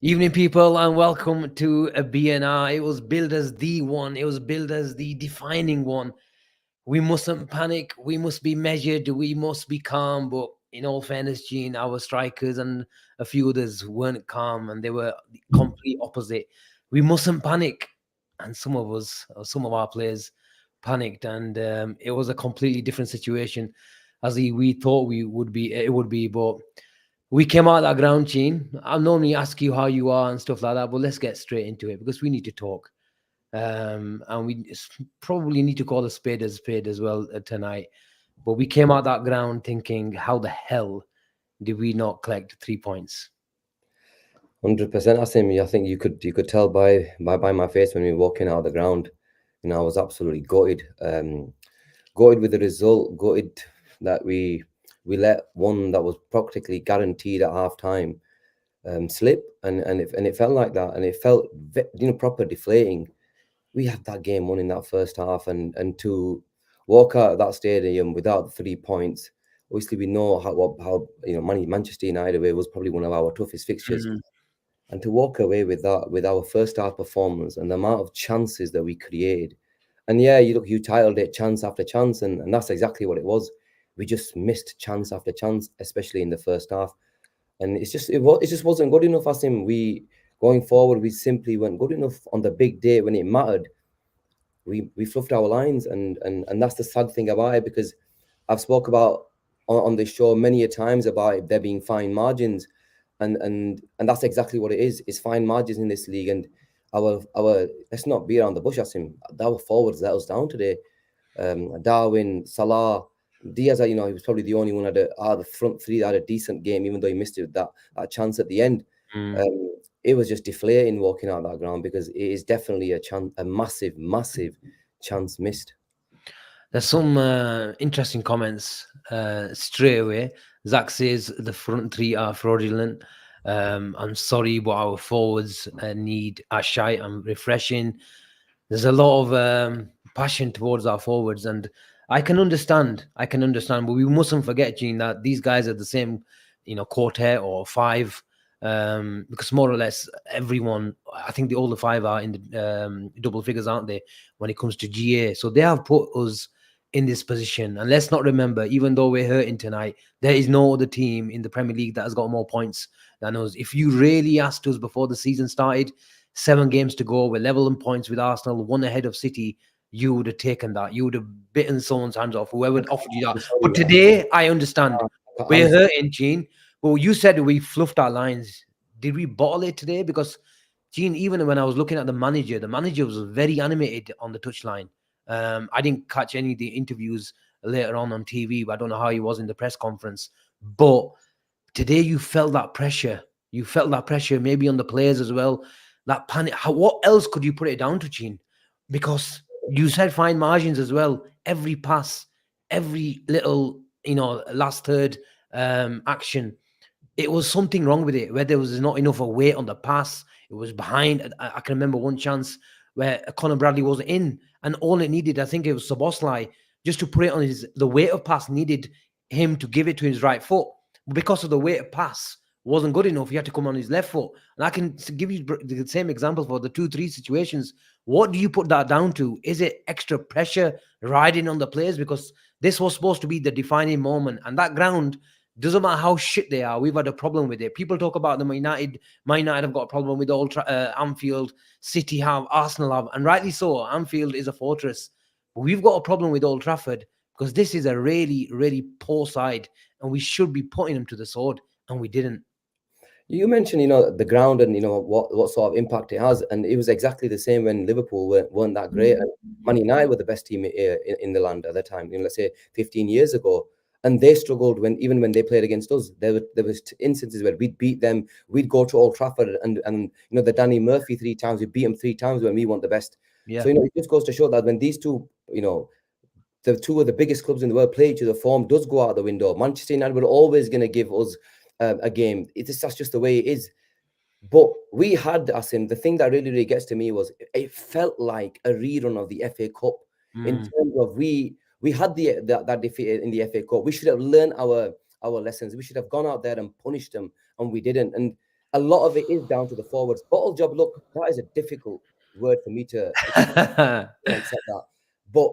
Evening, people, and welcome to a BNR. It was billed as the one, it was billed as the defining one. We mustn't panic, we must be measured, we must be calm. But in all fairness, Gene, our strikers and a few others weren't calm and they were the complete opposite. We mustn't panic. And some of us, or some of our players, panicked, and it was a completely different situation as we thought it would be. But we came out that ground, Gene. I'll normally ask you how you are and stuff like that, but let's get straight into it because we need to talk. And probably need to call a spade as well tonight. But we came out that ground thinking, how the hell did we not collect 3 points? 100%, Asim. I think you could tell by my face when we were walking out of the ground. I was absolutely gutted. Gutted with the result. Gutted that we let one that was practically guaranteed at half time slip, and it felt like that, and it felt proper deflating. We had that game won in that first half, and to walk out of that stadium without 3 points. Obviously, we know how Manchester United away was probably one of our toughest fixtures. Mm. And to walk away with that, with our first half performance and the amount of chances that we created. And yeah, you titled it chance after chance, and that's exactly what it was. We just missed chance after chance, especially in the first half. And it just wasn't good enough. As in, we going forward, we simply weren't good enough on the big day when it mattered. We fluffed our lines, and that's the sad thing about it, because I've spoke about on this show many a times about it, there being fine margins, and that's exactly what it is. It's fine margins in this league, and our let's not be around the bush. Asim, our forwards let us down today. Darwin, Salah, Diaz. He was probably the only one out of the front three that had a decent game, even though he missed that chance at the end. Mm. It was just deflating walking out that ground, because it is definitely a massive chance missed. There's some interesting comments straight away. Zach says the front three are fraudulent. I'm sorry, but our forwards need a shite and refreshing. There's a lot of passion towards our forwards, and I can understand. But we mustn't forget, Gene, that these guys are the same, quartet or five, because more or less everyone, I think all the five are in the double figures, aren't they? When it comes to GA, so they have put us in this position. And let's not remember, even though we're hurting tonight, there is no other team in the Premier League that has got more points than us. If you really asked us before the season started, 7 games to go, we're level in points with Arsenal, one ahead of City, you would have taken that. You would have bitten someone's hands off, whoever had offered you that. I'm sorry, But today, I understand. I'm We're hurting, Gene. But you said we fluffed our lines. Did we bottle it today? Because, Gene, even when I was looking at the manager was very animated on the touchline. I didn't catch any of the interviews later on TV, but I don't know how he was in the press conference. But today you felt that pressure. You felt that pressure maybe on the players as well. That panic. What else could you put it down to, Gene? Because you said fine margins as well. Every pass, every little, last third action, it was something wrong with it, where there was not enough of weight on the pass. It was behind. I can remember one chance where Conor Bradley was in, and all it needed, I think it was Soboslai, just to put it on the weight of pass needed him to give it to his right foot. But because of the weight of pass wasn't good enough, he had to come on his left foot. And I can give you the same example for the 2-3 situations. What do you put that down to? Is it extra pressure riding on the players? Because this was supposed to be the defining moment, and that ground, doesn't matter how shit they are, we've had a problem with it. People talk about the Man United have got a problem with Anfield, City have, Arsenal have, and rightly so. Anfield is a fortress. But we've got a problem with Old Trafford because this is a really, really poor side, and we should be putting them to the sword, and we didn't. You mentioned, the ground, and what sort of impact it has, and it was exactly the same when Liverpool weren't that great, and Man United were the best team in the land at the time. Let's say 15 years ago, and they struggled even when they played against us. There was instances where we'd beat them, we'd go to Old Trafford, and the Danny Murphy 3 times, we beat him 3 times when we weren't the best. Yeah. So it just goes to show that when these two, the two of the biggest clubs in the world play each other, form does go out the window. Manchester United were always going to give us a game. That's just the way it is. But we had, Asim, the thing that really gets to me was it felt like a rerun of the FA Cup, in terms of we had that defeat in the FA Cup. We should have learned our lessons. We should have gone out there and punished them, and we didn't. And a lot of it is down to the forwards. Bottle job, look, that is a difficult word for me to accept that. But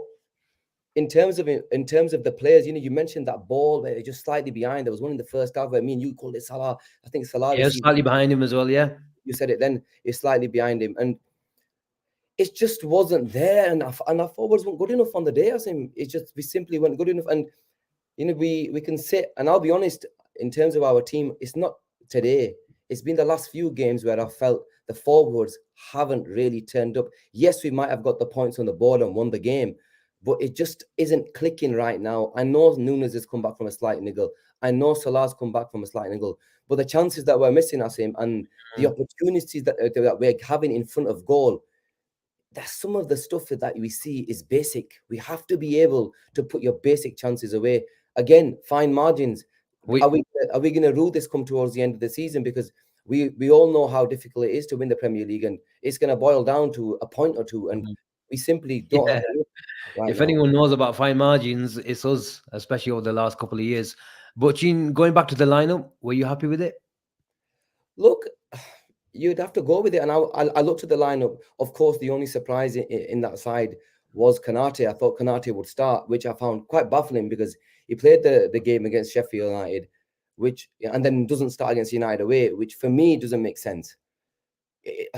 in terms of the players, you mentioned that ball where they're just slightly behind. There was one in the first half where me and you called it Salah. I think Salah Yeah, received. slightly behind him as well. Yeah. You said it then. It's slightly behind him, and it just wasn't there. And our forwards weren't good enough on the day. Asim. It's just we simply weren't good enough. And we can sit. And I'll be honest, in terms of our team, it's not today. It's been the last few games where I felt the forwards haven't really turned up. Yes, we might have got the points on the board and won the game, but it just isn't clicking right now. I know Nunes has come back from a slight niggle. I know Salah's come back from a slight niggle. But the chances that we're missing, Asim, and the opportunities that we're having in front of goal, that's some of the stuff that we see is basic. We have to be able to put your basic chances away. Again, fine margins. We, Are we going to rule this come towards the end of the season? Because we all know how difficult it is to win the Premier League, and it's going to boil down to a point or two, and we simply don't yeah. have enough right If now. anyone knows about fine margins, it's us, especially over the last couple of years. But Gene, going back to the lineup, were you happy with it? Look, you'd have to go with it. And I looked at the lineup. Of course, the only surprise in that side was Konate. I thought Konate would start, which I found quite baffling because he played the game against Sheffield United, and then doesn't start against United away, which for me doesn't make sense.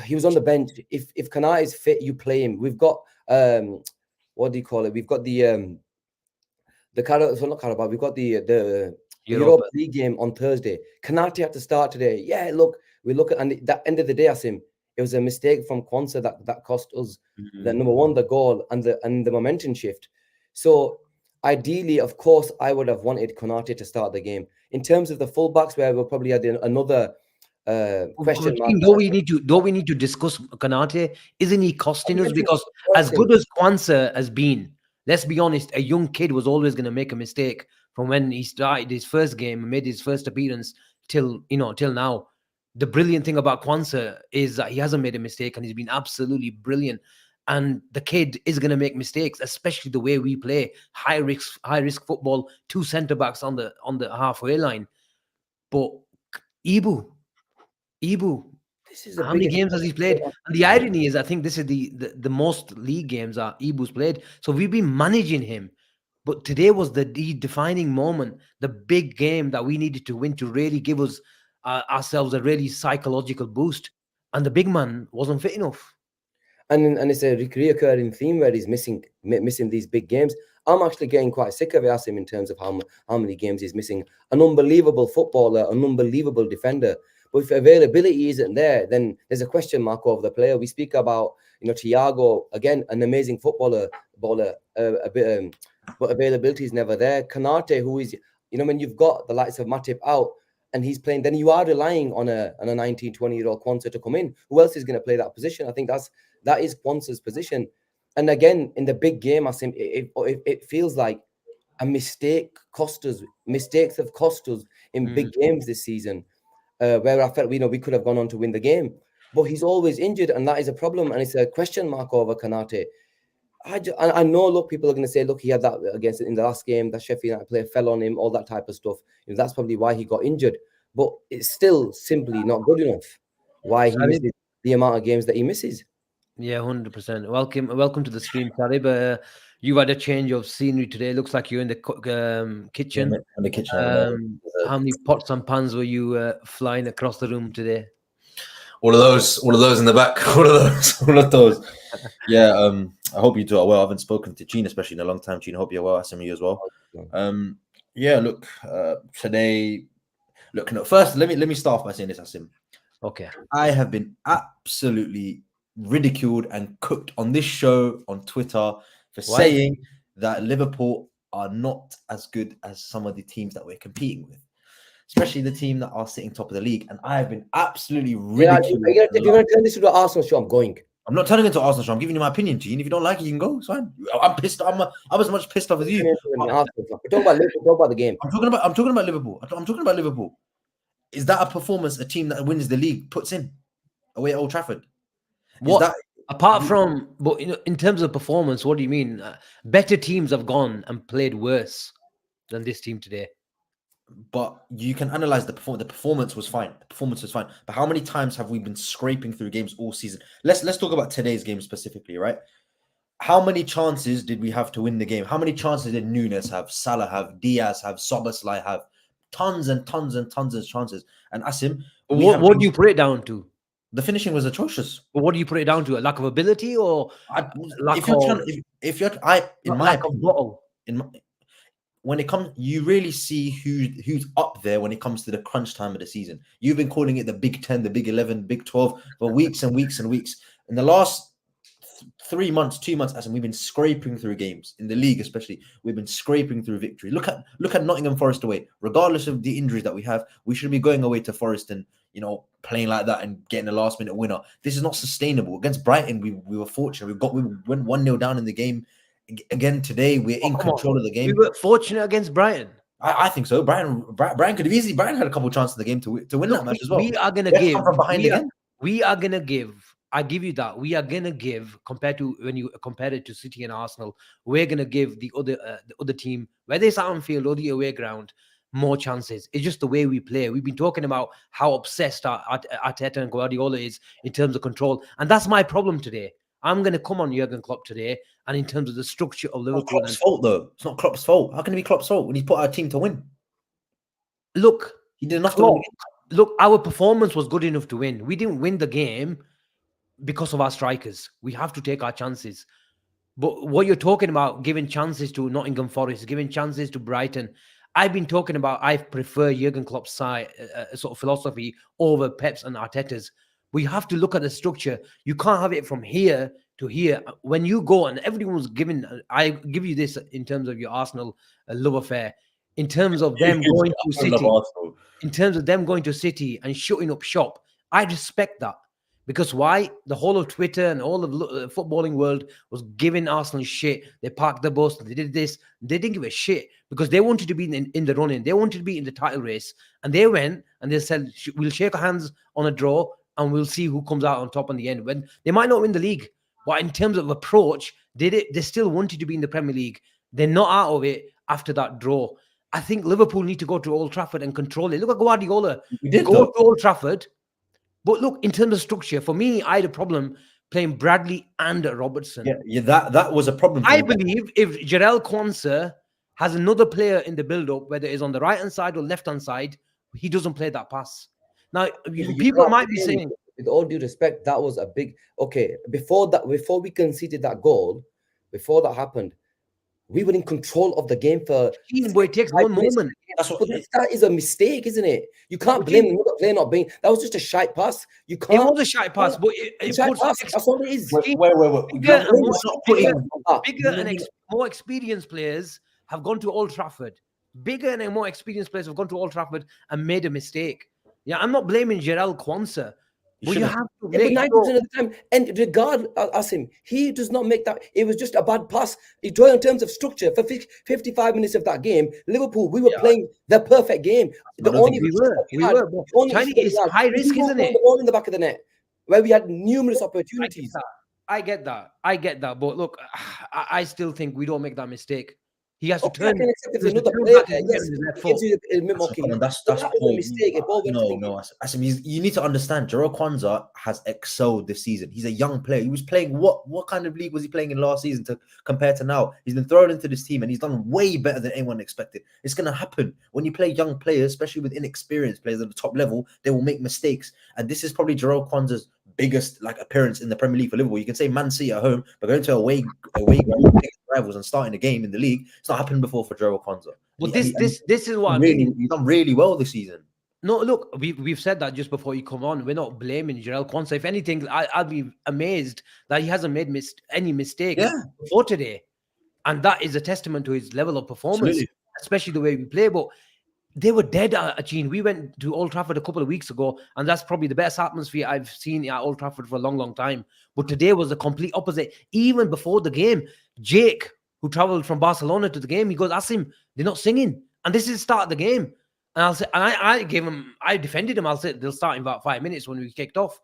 He was on the bench. If Konate is fit, you play him. We've got what do you call it? We've got the not Carabao. We've got the Europa League game on Thursday. Konate had to start today. Yeah, look, we look at, and at the end of the day, Asim, it was a mistake from Kwanzaa that cost us the number one, the goal, and the momentum shift. So ideally, of course, I would have wanted Konate to start the game. In terms of the fullbacks, where we'll probably had another question mark. Do we need to discuss Konate? Isn't he costing us? Because as good as Kwanzaa has been, let's be honest, a young kid was always going to make a mistake from when he started his first game and made his first appearance till now. The brilliant thing about Kwanzaa is that he hasn't made a mistake and he's been absolutely brilliant. And the kid is going to make mistakes, especially the way we play high risk football, two centre backs on the halfway line. But Ibu, how many games has he played? And the irony is, I think this is the most league games that Ibu's played. So we've been managing him. But today was the defining moment, the big game that we needed to win to really give us ourselves a really psychological boost. And the big man wasn't fit enough. And it's a reoccurring theme where he's missing these big games. I'm actually getting quite sick of Asim in terms of how many games he's missing. An unbelievable footballer, an unbelievable defender. But if availability isn't there, then there's a question mark over the player. We speak about, Thiago, again, an amazing footballer, but availability is never there. Konate, who is, when you've got the likes of Matip out and he's playing, then you are relying on a 19, 20-year-old Kwanzaa to come in. Who else is going to play that position? I think that is Kwanzaa's position. And again, in the big game, it feels like a mistake cost us. Mistakes have cost us in big games this season, where I felt we could have gone on to win the game. But he's always injured, and that is a problem. And it's a question mark over Konate. I know, look, people are going to say, look, he had that against in the last game, that Sheffield United player fell on him, all that type of stuff. That's probably why he got injured. But it's still simply not good enough. Why he misses the amount of games that he misses. Yeah, 100%. Welcome to the stream, Sarib. You've had a change of scenery today. Looks like you're in the kitchen. Yeah, in the kitchen. How many pots and pans were you flying across the room today? All of those in the back. All of those. Yeah. I hope you do it well. I haven't spoken to Gene, especially in a long time. Gene, I hope you're well. Asim, you as well. Yeah. Look, today. Look, no. First, let me start off by saying this, Asim. Okay. I have been absolutely ridiculed and cooked on this show on Twitter for saying that Liverpool are not as good as some of the teams that we're competing with, especially the team that are sitting top of the league. And I have been absolutely ridiculed. If you're going to turn this into an Arsenal show, I'm going. I'm not turning into an Arsenal show. I'm giving you my opinion, Gene. If you don't like it, you can go. It's fine. I'm pissed. I'm as much pissed off as you. We're talking about Liverpool. Talk about the game. I'm talking about Liverpool. I'm talking about Liverpool. Is that a performance a team that wins the league puts in away at Old Trafford? Apart from, but in terms of performance, what do you mean? Better teams have gone and played worse than this team today. but you can analyze the performance. The performance was fine. The performance was fine. But how many times have we been scraping through games all season? Let's talk about today's game specifically, right? How many chances did we have to win the game? How many chances did Nunes have, Salah have, Diaz have, Soboslai have? Tons and tons and tons of chances. And Asim, What do you put it down to? the finishing was atrocious. But what do you put it down to? A lack of ability or If you're trying, if you're, in my lack of opinion, bottle? when it comes, you really see who's up there when it comes to the crunch time of the season. You've been calling it the Big 10, the Big 11, Big 12 for weeks and weeks and weeks. In the last 3 months, 2 months, as we've been scraping through games in the league, especially we've been scraping through victory. Look at Nottingham Forest away. Regardless of the injuries that we have, we should be going away to Forest and playing like that and getting a last minute winner. This is not sustainable. Against Brighton, we were fortunate. We went 1-0 down in the game. Again today, we're in control of the game. We were fortunate against Brighton. I think so. Brighton could have easily. Brighton had a couple of chances in the game to win that match as well. We are gonna give from behind again. We are gonna give. I give you that. We are gonna give, compared to when you compare it to City and Arsenal, we're gonna give the other team, whether it's Anfield or the away ground, more chances. It's just the way we play. We've been talking about how obsessed Arteta and Guardiola is in terms of control, and that's my problem today. I'm going to come on Jurgen Klopp today, and in terms of the structure of Liverpool. It's Klopp's fault, though. It's not Klopp's fault. How can it be Klopp's fault when he put our team to win? Look, he did enough to win. Look, our performance was good enough to win. We didn't win the game because of our strikers. We have to take our chances. But what you're talking about, giving chances to Nottingham Forest, giving chances to Brighton, I've been talking about I prefer Jurgen Klopp's side, sort of philosophy over Pep's and Arteta's. We have to look at the structure. You can't have it from here to here. When you go, and everyone's given, I give you this in terms of your Arsenal love affair, in terms of them going to City, and shutting up shop. I respect that. Because why? The whole of Twitter and all of the footballing world was giving Arsenal shit. They parked the bus. They did this. They didn't give a shit because they wanted to be in the running. They wanted to be in the title race. And they went and they said, we'll shake our hands on a draw and we'll see who comes out on top in the end. When they might not win the league, but in terms of approach, they still wanted to be in the Premier League. They're not out of it after that draw. I think Liverpool need to go to Old Trafford and control it. Look at Guardiola. Go to Old Trafford. But look, in terms of structure, for me, I had a problem playing Bradley and Robertson. Yeah, that was a problem. I believe if Jarell Quansah has another player in the build-up, whether it's on the right-hand side or left-hand side, he doesn't play that pass. Now, people might be saying, with all due respect, that was a big before we conceded that goal, before that happened, we were in control of the game for. But it takes one moment. That is a mistake, isn't it? You can't blame the player not being. That was just a shite pass. You can't. It was a shite pass, but it shite pass. That's all it is. Bigger and more experienced players have gone to Old Trafford. Bigger and more experienced players have gone to Old Trafford and made a mistake. Yeah, I'm not blaming Jarell Quansah. But you have to make 90% of the time, and regard Asim, he does not make that. It was just a bad pass. In terms of structure, for 55 minutes of that game, Liverpool, we were playing the perfect game. We were. It's high risk, isn't it? The ball in the back of the net, where we had numerous opportunities. I get that. But look, I still think we don't make that mistake. He has to turn. If another player that's a mistake. No. You need to understand. Jarell Quansah has excelled this season. He's a young player. He was playing what kind of league was he playing in last season compared to now? He's been thrown into this team and he's done way better than anyone expected. It's going to happen when you play young players, especially with inexperienced players at the top level. They will make mistakes, and this is probably Jarell Quansah's biggest appearance in the Premier League for Liverpool. You can say Man City at home, but going to away rivals and starting a game in the league, it's not happened before for Jarell Quansah. But this is what he's done really well this season. No, look, we've said that just before you come on. We're not blaming Jarell Quansah. If anything, I'll be amazed that he hasn't made any mistake before today, and that is a testament to his level of performance, especially the way we play. But they were dead at Gene. We went to Old Trafford a couple of weeks ago, and that's probably the best atmosphere I've seen at Old Trafford for a long, long time. But today was the complete opposite. Even before the game, Jake, who traveled from Barcelona to the game, he goes, Asim, they're not singing. And this is the start of the game. And I'll say, and I defended him. I'll say they'll start in about 5 minutes when we kicked off.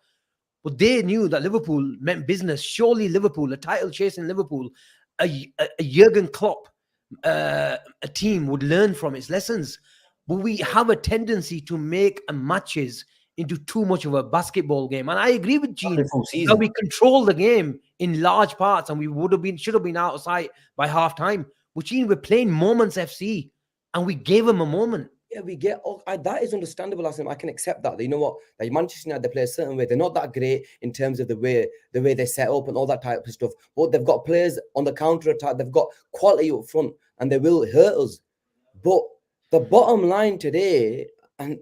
But they knew that Liverpool meant business. Surely Liverpool, a title chasing Liverpool, a Jurgen Klopp, a team would learn from its lessons. but we have a tendency to make matches into too much of a basketball game. And I agree with Gene that we control the game in large parts, and we should have been out of sight by half time. But Gene, we're playing Moments FC, and we gave them a moment. Yeah, we get that is understandable. I can accept that. You know what? Like Manchester United, they play a certain way. They're not that great in terms of the way they set up and all that type of stuff. But they've got players on the counter attack. They've got quality up front, and they will hurt us. But the bottom line today, and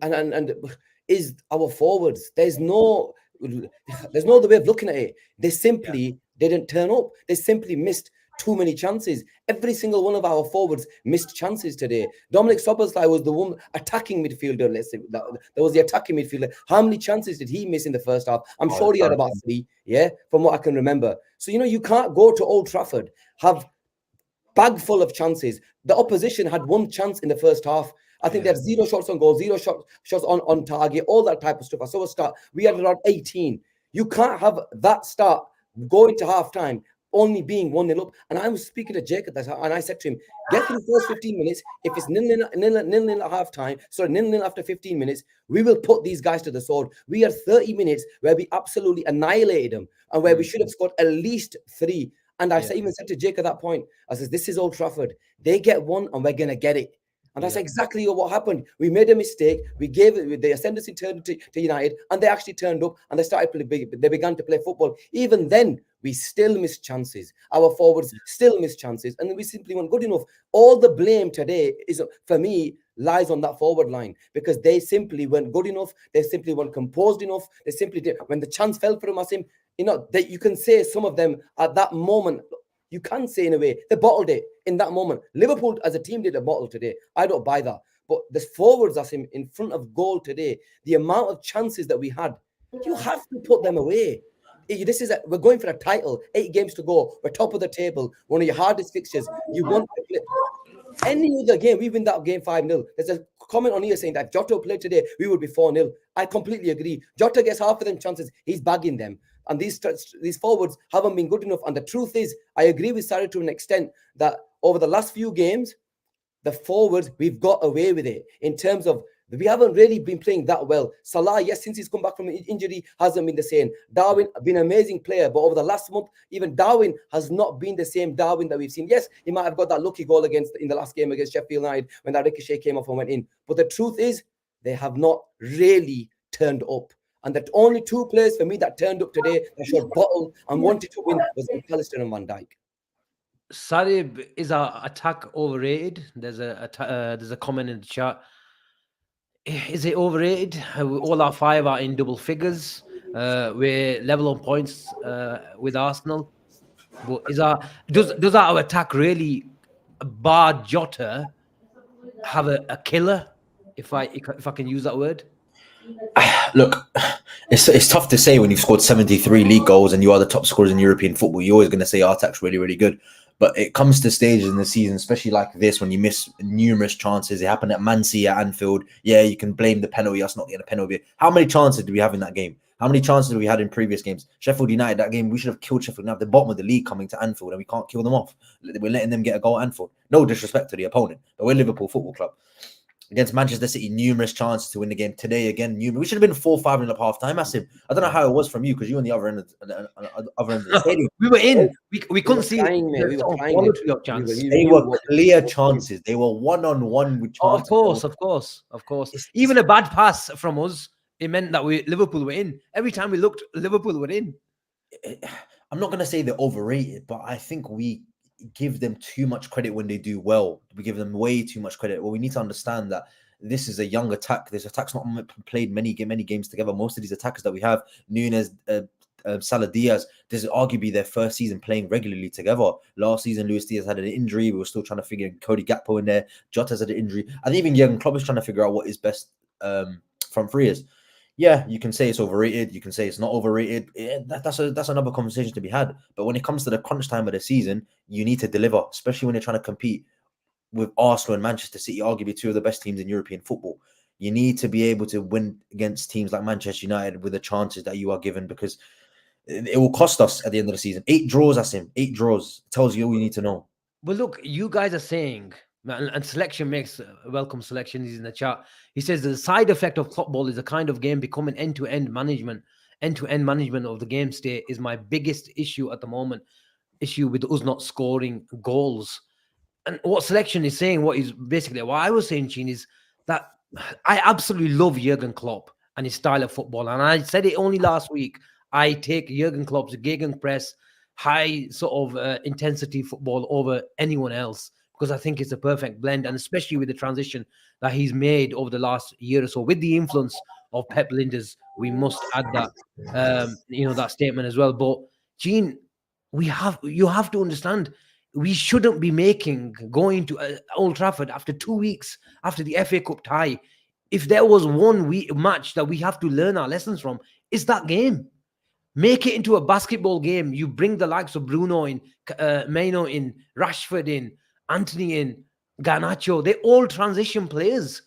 is our forwards. There's no other way of looking at it. They simply didn't turn up. They simply missed too many chances. Every single one of our forwards missed chances today. Dominic Szoboszlai was the one attacking midfielder. Let's say that was the attacking midfielder. How many chances did he miss in the first half? I'm sure he had about 3, from what I can remember. So, you can't go to Old Trafford, have bag full of chances. The opposition had 1 chance in the first half. I think they had 0 shots on goal, 0 shots on target, all that type of stuff. I saw a start. We had around 18. You can't have that start going to half time only being 1-0 up. And I was speaking to Jacob, and I said to him, get through the first 15 minutes. If it's 0-0 at half time, 0-0 after 15 minutes, we will put these guys to the sword. We had 30 minutes where we absolutely annihilated them and where we should have scored at least 3. And I even said to Jake at that point, I said, this is Old Trafford. They get 1 and we're going to get it. And that's exactly what happened. We made a mistake. The ascendancy turned to United, and they actually turned up and they began to play football. Even then, we still missed chances. Our forwards still missed chances, and we simply weren't good enough. All the blame today for me, lies on that forward line because they simply weren't good enough. They simply weren't composed enough. They simply did. When the chance fell for them, Asim, that you can say some of them at that moment. You can say in a way they bottled it in that moment. Liverpool as a team did a bottle today. I don't buy that. But the forwards, Asim, in front of goal today, the amount of chances that we had, you have to put them away. We're going for a title. 8 games to go. We're top of the table. One of your hardest fixtures. You want to play any other game. We win that game 5-0. There's a comment on here saying that if Jota played today, we would be 4-0. I completely agree. Jota gets half of them chances. He's bagging them. And these forwards haven't been good enough. And the truth is, I agree with Sarib to an extent that over the last few games, the forwards, we've got away with it in terms of we haven't really been playing that well. Salah, yes, since he's come back from injury, hasn't been the same. Darwin, been an amazing player, but over the last month, even Darwin has not been the same Darwin that we've seen. Yes, he might have got that lucky goal in the last game against Sheffield United when that ricochet came off and went in. But the truth is, they have not really turned up. And the only 2 players for me that turned up today that showed bottle and wanted to win was Allister and Van Dijk. Sarib, is our attack overrated? There's a comment in the chat. Is it overrated? All our 5 are in double figures. We're level on points with Arsenal. But does our attack really, bar Jota, have a killer? If I can use that word. Look, it's tough to say when you've scored 73 league goals and you are the top scorers in European football. You're always going to say our attack's really, really good. But it comes to stages in the season, especially like this, when you miss numerous chances. It happened at Man City, at Anfield. Yeah, you can blame the penalty, us not getting a penalty. How many chances did we have in that game? How many chances have we had in previous games? Sheffield United, that game, we should have killed Sheffield United at the bottom of the league coming to Anfield, and we can't kill them off. We're letting them get a goal at Anfield. No disrespect to the opponent, but we're Liverpool Football Club. Against Manchester City, numerous chances to win the game. Today, again, numerous. We should have been 4-5 at half time. Asim, I don't know how it was from you because you were on the other end of the stadium. We were in. We couldn't see it. We were trying. They were clear chances. They were one-on-one with chances. Of course. Even a bad pass from us, it meant that Liverpool were in. Every time we looked, Liverpool were in. I'm not going to say they're overrated, but I think we give them too much credit when they do well. We give them way too much credit. Well, we need to understand that this is a young attack. This attack's not played many games together. Most of these attackers that we have, Nunes, Salah, Diaz, this is arguably their first season playing regularly together. Last season, Luis Diaz had an injury. We were still trying to figure Cody Gakpo in there. Jota's had an injury. And even Jurgen Klopp is trying to figure out what his best front three is. Yeah, you can say it's overrated. You can say it's not overrated. That's another conversation to be had. But when it comes to the crunch time of the season, you need to deliver, especially when you're trying to compete with Arsenal and Manchester City, arguably 2 of the best teams in European football. You need to be able to win against teams like Manchester United with the chances that you are given, because it will cost us at the end of the season. 8 draws, Asim. 8 draws. It tells you all you need to know. Well, look, you guys are saying And selection makes welcome selection. He's in the chat. He says the side effect of Klopp ball is a kind of game becoming end-to-end management. End-to-end management of the game state is my biggest issue at the moment. Issue with us not scoring goals. And what selection is saying, what I was saying, Gene, is that I absolutely love Jurgen Klopp and his style of football. And I said it only last week. I take Jurgen Klopp's gegenpress, high sort of intensity football over anyone else, because I think it's a perfect blend, and especially with the transition that he's made over the last year or so, with the influence of Pep Linders, we must add that, that statement as well. But Gene, you have to understand, we shouldn't be going to Old Trafford after 2 weeks after the FA Cup tie. If there was one match that we have to learn our lessons from, it's that game. Make it into a basketball game. You bring the likes of Bruno in, Maino in, Rashford in, Anthony in, Garnacho. They're all transition players.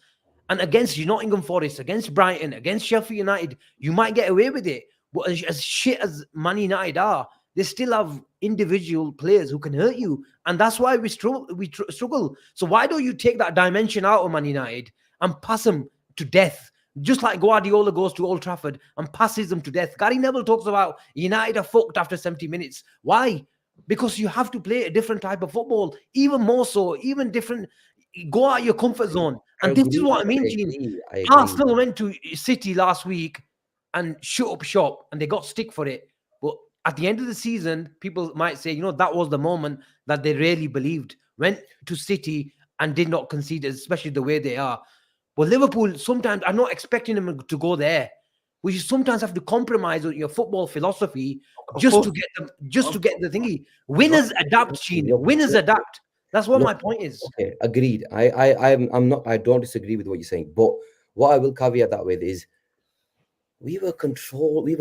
And against Nottingham Forest, against Brighton, against Sheffield United, you might get away with it. But as shit as Man United are, they still have individual players who can hurt you. And that's why we struggle. So why don't you take that dimension out of Man United and pass them to death? Just like Guardiola goes to Old Trafford and passes them to death. Gary Neville talks about United are fucked after 70 minutes. Why? Because you have to play a different type of football, even more so, even different. Go out your comfort zone. And this is what I mean, Gene. Arsenal went to City last week and shut up shop, and they got stick for it. But at the end of the season, people might say, that was the moment that they really believed. Went to City and did not concede, especially the way they are. But Liverpool, sometimes I'm not expecting them to go there. We sometimes have to compromise on your football philosophy to get the thingy. Winners adapt, Gene. Winners adapt. That's what my point is. Okay, agreed. I don't disagree with what you're saying. But what I will caveat that with is we were controlling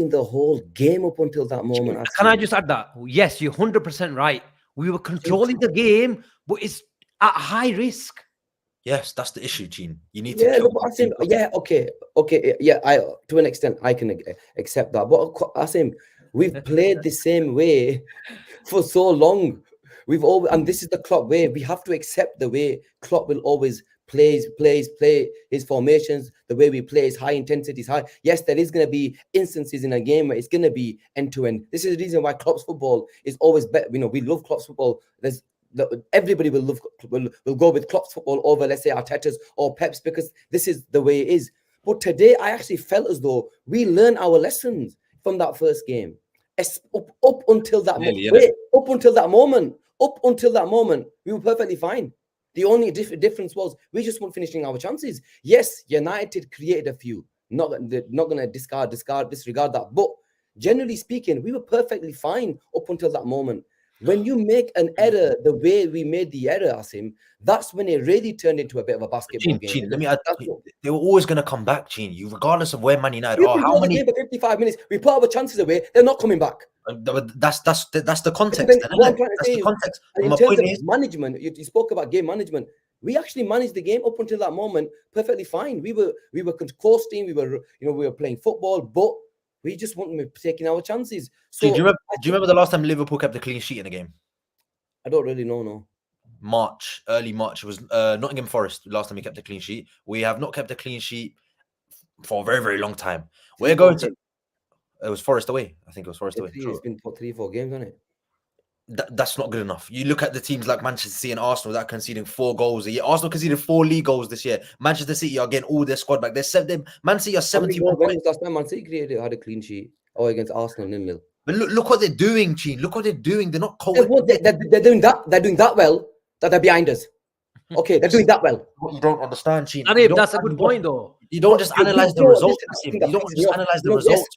the whole game up until that moment. Can I just add that? Yes, you're 100% right. We were controlling the game, but it's at high risk. Yes, that's the issue, Gene. You need to okay. To an extent, I can accept that. But Asim, we've played the same way for so long. And this is the Klopp way. We have to accept the way Klopp will always play his formations. The way we play is high intensity, is high. Yes, there is going to be instances in a game where it's going to be end to end. This is the reason why Klopp's football is always better. We love Klopp's football. Everybody will go with Klopp's football over, let's say, Arteta's or Pep's, because this is the way it is. But today, I actually felt as though we learned our lessons from that first game. Up until that moment, we were perfectly fine. The only difference was we just weren't finishing our chances. Yes, United created a few. Not going to disregard that. But generally speaking, we were perfectly fine up until that moment. When you make an error the way we made the error, Asim, that's when it really turned into a bit of a basketball game. Gene, let me add, they were always going to come back, Gene. Regardless of where Man United are. How many? For 55 minutes, we put our chances away. They're not coming back. That's the context. That's the context. In terms of management, you spoke about game management. We actually managed the game up until that moment perfectly fine. We were coasting. We were playing football, but we just weren't taking our chances. So, do you remember the last time Liverpool kept a clean sheet in a game? I don't really know. No. Early March. It was Nottingham Forest last time we kept a clean sheet. We have not kept a clean sheet for a very, very long time. We're going to. It was Forest away. I think it was Forest away. It's been 3-4 games, hasn't it? That's not good enough. You look at the teams like Manchester City and Arsenal that are conceding 4 goals a year. Arsenal conceded 4 league goals this year. Manchester City are getting all their squad back. Man City are 71 points. When was last time Man City had a clean sheet? Against Arsenal 0-0. But look what they're doing, Gene. Look what they're doing. They're not cold. They're doing that. They're doing that well that they're behind us. Okay, they're doing that well. What you don't understand, Gene. That's a good point, though. You don't just analyze the results. You don't just analyze the results.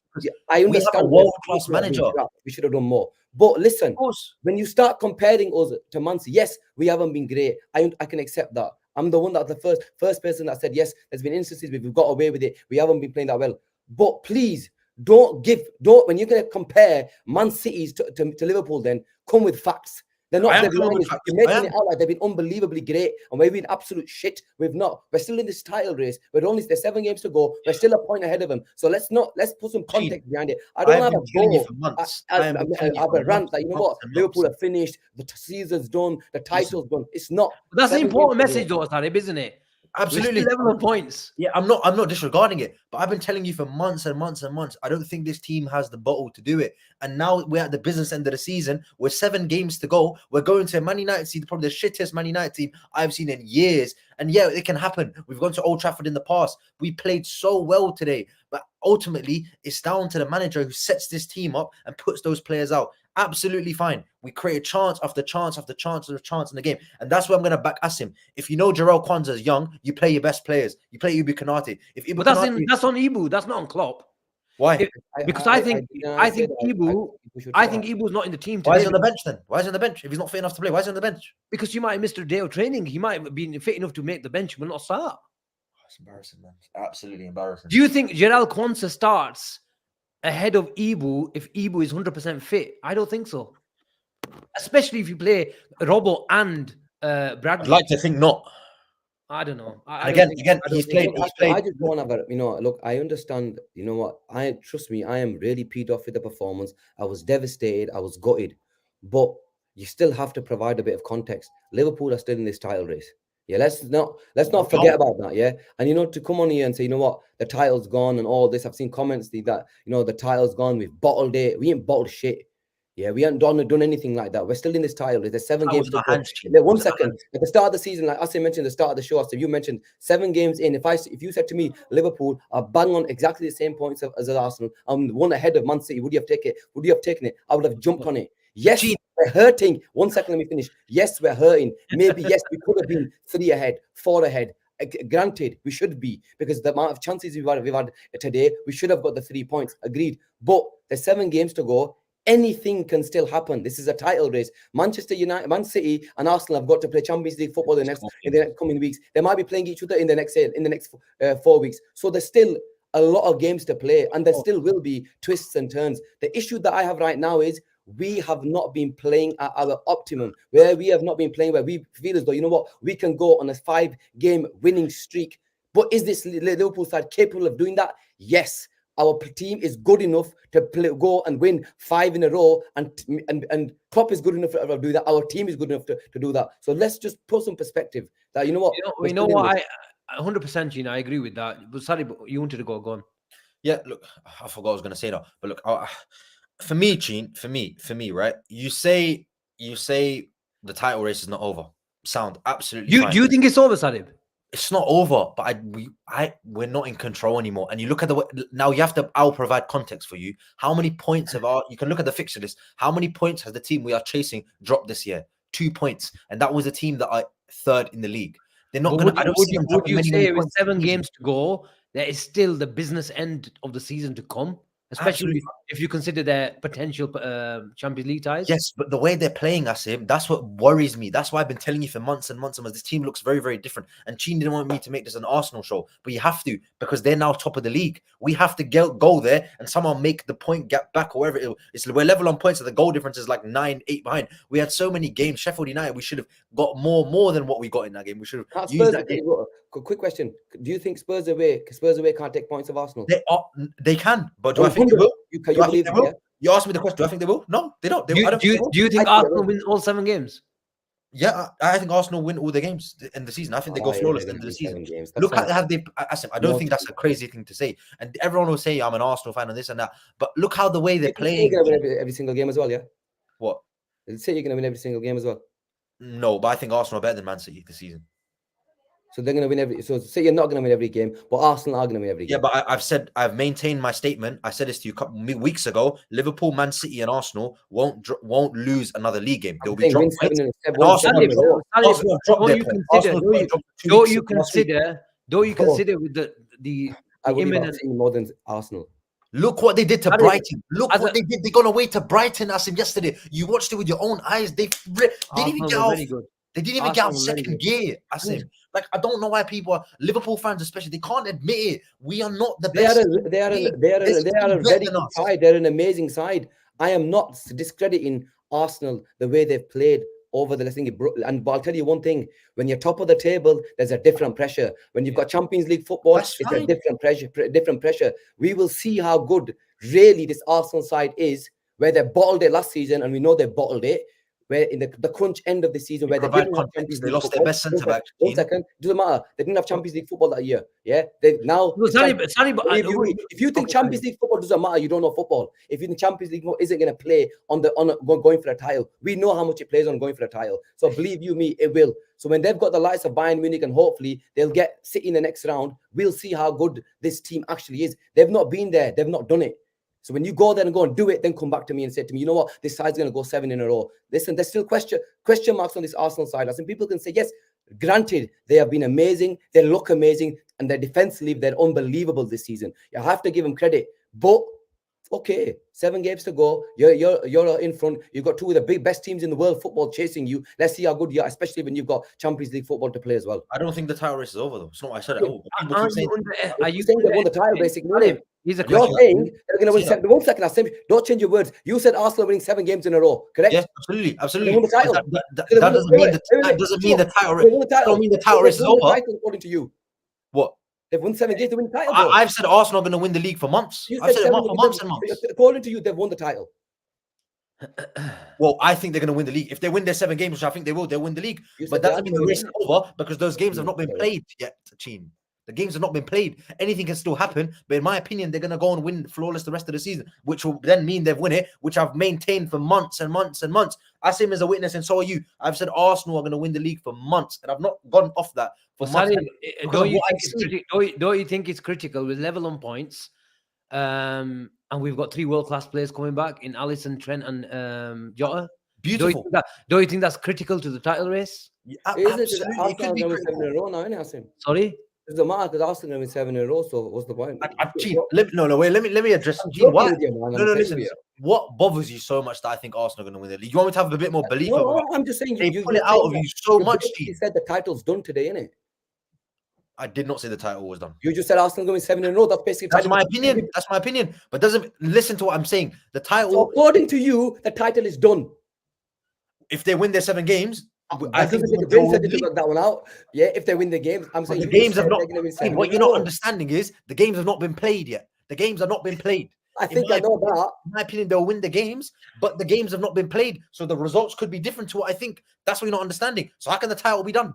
I understand. We have a world-class manager. We should have done more. But listen, when you start comparing us to Man City, yes, we haven't been great. I can accept that. I'm the one that the first person that said, yes, there's been instances we've got away with it. We haven't been playing that well. But please, don't when you're going to compare Man City's to Liverpool, then come with facts. They're not. I am They're coming lying. with facts. You're I making am. it out like they've been unbelievably great, and we've been absolute shit. We've not. We're still in this title race. There's 7 games to go. We're still a point ahead of them. So let's put some context behind it. I don't I've want to been have a telling you go. for months. I I have been telling you have for a rant months that and you know months what, and Liverpool months. are finished. The season's done. The title's done. It's not. But that's an 7 games important to go. message, though, Sarib, isn't it? We're Absolutely. still level on points. Yeah, I'm not disregarding it, but I've been telling you for months and months and months. I don't think this team has the bottle to do it. And now we're at the business end of the season. We're 7 games to go. We're going to a Man United team, probably the shittest Man United team I've seen in years. And yeah, it can happen. We've gone to Old Trafford in the past. We played so well today, but ultimately it's down to the manager who sets this team up and puts those players out. Absolutely fine. We create chance after chance after chance after chance in the game. And that's where I'm going to back Asim. If you know Jarrell Kwanzaa is young, you play your best players. You play Ibu Konate. If Ibu But that's Konate, that's on Ibu. That's not on Klopp. why? Because I think Ibu. I think Ibu's not in the team today. Why is he on the bench then? Why is he on the bench? If he's not fit enough to play, why is he on the bench? Because you might have missed a day of training. He might have been fit enough to make the bench, but not start. That's embarrassing, man. Absolutely embarrassing. Do you think Jarrell Kwanzaa starts ahead of Ibu if Ibu is 100% fit? I don't think so. Especially if you play Robbo and Bradley. I'd like to think not. I don't know. He's played. I just want to have look, I understand, you know what, trust me, I am really peed off with the performance. I was devastated, I was gutted, but you still have to provide a bit of context. Liverpool are still in this title race. Yeah, let's not forget about that. Yeah, and to come on here and say, you know what, the title's gone and all this. I've seen comments that the title's gone. We've bottled it. We ain't bottled shit. Yeah, we haven't done anything like that. We're still in this title. There's 7 games to go. One second. At the start of the season, like Asim mentioned at the start of the show, so you mentioned 7 games in. If you said to me, Liverpool are bang on exactly the same points as Arsenal, I'm one ahead of Man City, would you have taken it? I would have jumped on it. Yes, we're hurting. 1 second, let me finish. Yes, we're hurting. Maybe, yes, we could have been 3 ahead, 4 ahead. Granted, we should be, because the amount of chances we've had today, we should have got the 3 points. Agreed. But there's 7 games to go. Anything can still happen. This is a title race. Manchester United, Man City, and Arsenal have got to play Champions League football in the next coming weeks. They might be playing each other in the next 4 weeks. So there's still a lot of games to play, and there still will be twists and turns. The issue that I have right now is we have not been playing at our optimum. Where we have not been playing, where we feel as though, you know what, we can go on a 5-game winning streak. But is this Liverpool side capable of doing that? Yes. Our team is good enough to go and win 5 in a row, and Klopp is good enough to do that. Our team is good enough to do that. So let's just put some perspective that, you know what, I 100%, Gina, I agree with that. But sorry, but you wanted to go on. Yeah, look, I forgot what I was going to say now. But look, for me, Gene, for me, right? You say the title race is not over. Sound absolutely fine. Do you think it's over, Sarib? It's not over, but we're not in control anymore. And you look at the way now. I'll provide context for you. How many points you can look at the fixture list. How many points has the team we are chasing dropped this year? 2 points, and that was a team that are 3rd in the league. They're not going to. Would you say with 7 games to go, there is still the business end of the season to come? Especially if you consider their potential Champions League ties. Yes, but the way they're playing, Asim, that's what worries me. That's why I've been telling you for months and months and months. This team looks very, very different. And Sheen didn't want me to make this an Arsenal show, but you have to, because they're now top of the league. We have to go there and somehow make the point gap back, or wherever it is. We're level on points, so the goal difference is like 9-8 behind. We had so many games. Sheffield United, we should have got more than what we got in that game. We should have used that game. Quick question: do you think Spurs away can't take points of Arsenal? They can, but do I think they will? You asked me the question. Do I think they will? No, they don't. Do you think Arsenal win all 7 games? Yeah, I think Arsenal win all the games in the season. I think they go flawless in the season. Look at how they. I don't think that's a crazy thing to say. And everyone will say I'm an Arsenal fan and this and that. But look how the way they're playing. You're going to win every single game as well, yeah. What? Say you're going to win every single game as well. No, but I think Arsenal are better than Man City this season. So they're going to win so say you're not going to win every game, but Arsenal are going to win every game. Yeah, but I've maintained my statement. I said this to you a couple weeks ago. Liverpool, Man City, and Arsenal won't lose another league game. They'll be dropped points. Don't you consider with the I would have seen more than Arsenal. Look what they did to Brighton. Look what they did. They got away to Brighton, Asim, yesterday. You watched it with your own eyes. They didn't even get off. They didn't even get out second gear, Asim. Like, I don't know why Liverpool fans especially, they can't admit it. We are not the best. They are a very good side. They're an amazing side. I am not discrediting Arsenal the way they've played over the thing. But I'll tell you one thing: when you're top of the table, there's a different pressure. When you've got Champions League football, That's it's fine. a different pressure. Different pressure. We will see how good really this Arsenal side is, where they bottled it last season, and we know they bottled it. Where in the crunch end of the season, where they provide didn't have context. Champions They League lost their football. best centre back. One second, doesn't matter. They didn't have Champions League football that year. Yeah, they now. No, If you think Champions League football doesn't matter, you don't know football. If you think Champions League isn't going to play on going for a title, we know how much it plays on going for a title. So believe you me, it will. So when they've got the likes of Bayern Munich and hopefully they'll get City in the next round, we'll see how good this team actually is. They've not been there. They've not done it. So when you go there and go and do it, then come back to me and say to me, you know what, this side's going to go 7 in a row. Listen, there's still question marks on this Arsenal side. I think people can say, yes, granted, they have been amazing. They look amazing. And their defensively, they're unbelievable this season. You have to give them credit. But, okay, 7 games to go. You're in front. You've got 2 of the best teams in the world football chasing you. Let's see how good you are, especially when you've got Champions League football to play as well. I don't think the title race is over, though. It's not what I said at all. People keep saying, are you saying they won the title, basically? He's a You're question. saying they're going to win 7. 1 second, Asim. Don't change your words. You said Arsenal winning 7 games in a row, correct? Yes, absolutely, absolutely. They won the title. That doesn't mean the title race. Don't mean the title race is over. According to you, what? They've won 7 games to win the title. I've said Arsenal are going to win the league for months. I've said it for months and months. According to you, they've won the title. Well, I think they're going to win the league. If they win their 7 games, which I think they will, they'll win the league. But that doesn't mean the race is over because those games have not been played yet, team. The games have not been played. Anything can still happen. But in my opinion, they're going to go and win flawless the rest of the season, which will then mean they've won it, which I've maintained for months and months and months. Asim is a witness, and so are you. I've said Arsenal are going to win the league for months, and I've not gone off that for months. Don't you think it's critical with level on points? And we've got 3 world-class players coming back in Alisson, Trent, and Jota. Beautiful. Don't you think that's critical to the title race? Yeah, absolutely. It could be 7 in a row now, isn't it, Asim? Sorry? It doesn't matter because Arsenal win 7 in a row. So what's the point? Let me address. Listen. What bothers you so much that I think Arsenal are going to win the league? You want me to have a bit more belief? No, I'm just saying they pull it out of you so much. You said the title's done today, innit? I did not say the title was done. You just said Arsenal going 7 in a row. That's basically. That's my opinion. That's my opinion. But doesn't listen to what I'm saying. The title. So according to you, the title is done. If they win their 7 games. I think that one out. Yeah, if they win the games, I'm saying the games have not. What you're not understanding is the games have not been played yet. The games have not been played. I think I know that. In my opinion, they'll win the games, but the games have not been played, so the results could be different to what I think. That's what you're not understanding. So how can the title be done?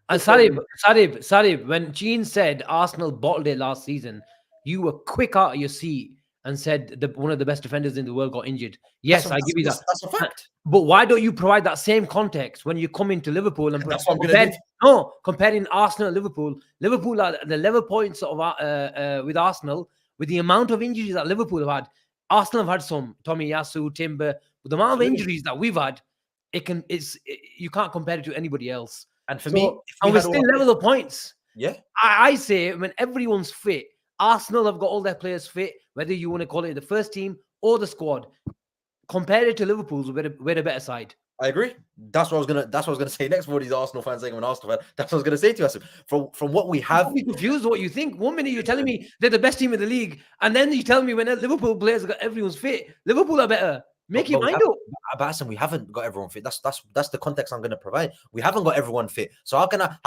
And Sarib, when Gene said Arsenal bottled it last season, you were quick out of your seat and said one of the best defenders in the world got injured. Yes, I give you that. That's a fact. But why don't you provide that same context when you come into Liverpool and that's what I'm going to do. Comparing Arsenal and Liverpool? Liverpool are the level points of with Arsenal with the amount of injuries that Liverpool have had. Arsenal have had some Tomiyasu, Timber, with the amount of injuries that we've had. You can't compare it to anybody else. And for me, we're still level of points. Yeah, I say when everyone's fit, Arsenal have got all their players fit, whether you want to call it the first team or the squad. Compare it to Liverpool's, we're a better side. I agree. That's what I was gonna say next for these Arsenal fans saying I'm an Arsenal fan. That's what I was gonna say to us. From what we have, I'm confused what you think. 1 minute you're telling me they're the best team in the league, and then you tell me when Liverpool players got everyone's fit, Liverpool are better. Make your mind up. But Asim, we haven't got everyone fit. That's the context I'm going to provide. We haven't got everyone fit. So how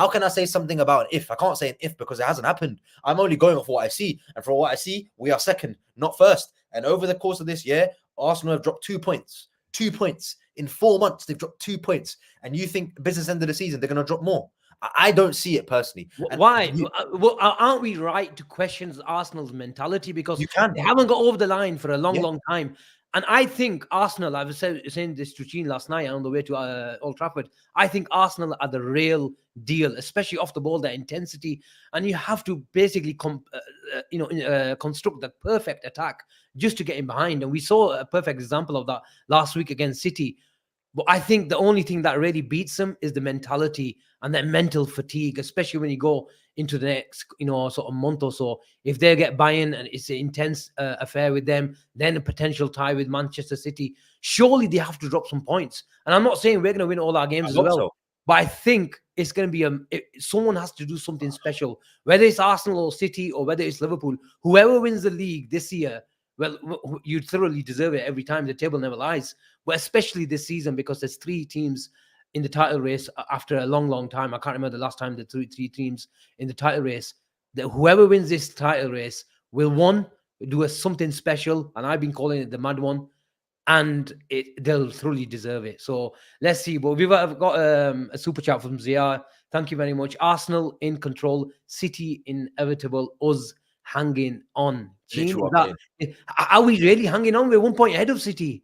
can I say something about an if? I can't say an if because it hasn't happened. I'm only going off what I see, and from what I see, we are second, not first. And over the course of this year, Arsenal have dropped 2 points. 2 points in 4 months. They've dropped 2 points, and you think business end of the season they're going to drop more? I don't see it personally. Why? Well, aren't we right to question Arsenal's mentality because they haven't got over the line for a long time? And I think Arsenal, I was saying this to Gene last night on the way to Old Trafford, I think Arsenal are the real deal, especially off the ball, their intensity. And you have to basically construct the perfect attack just to get in behind. And we saw a perfect example of that last week against City. But I think the only thing that really beats them is the mentality and that mental fatigue, especially when you go into the next, sort of month or so. If they get buy-in and it's an intense affair with them, then a potential tie with Manchester City, surely they have to drop some points. And I'm not saying we're going to win all our games as well, but I think it's going to be someone has to do something special, whether it's Arsenal or City or whether it's Liverpool. Whoever wins the league this year, well, you thoroughly deserve it every time. The table never lies, but especially this season because there's 3 teams in the title race after a long time. I can't remember the last time the three teams in the title race. That whoever wins this title race will do something special, and I've been calling it the mad one, and they'll truly deserve it. So let's see. But we've got a super chat from Zia. Thank you very much. Arsenal in control, City inevitable, us hanging on. Gene, are we really hanging on? We're 1 point ahead of City.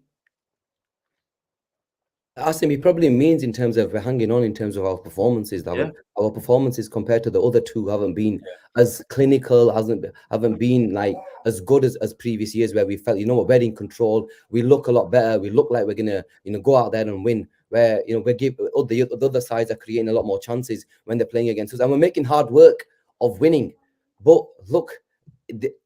Asim, he probably means in terms of we're hanging on in terms of our performances. Our performances compared to the other two haven't been as clinical, haven't been like as good as previous years where we felt, you know what, we're in control. We look a lot better. We look like we're gonna, go out there and win. Where the other sides are creating a lot more chances when they're playing against us, and we're making hard work of winning. But look,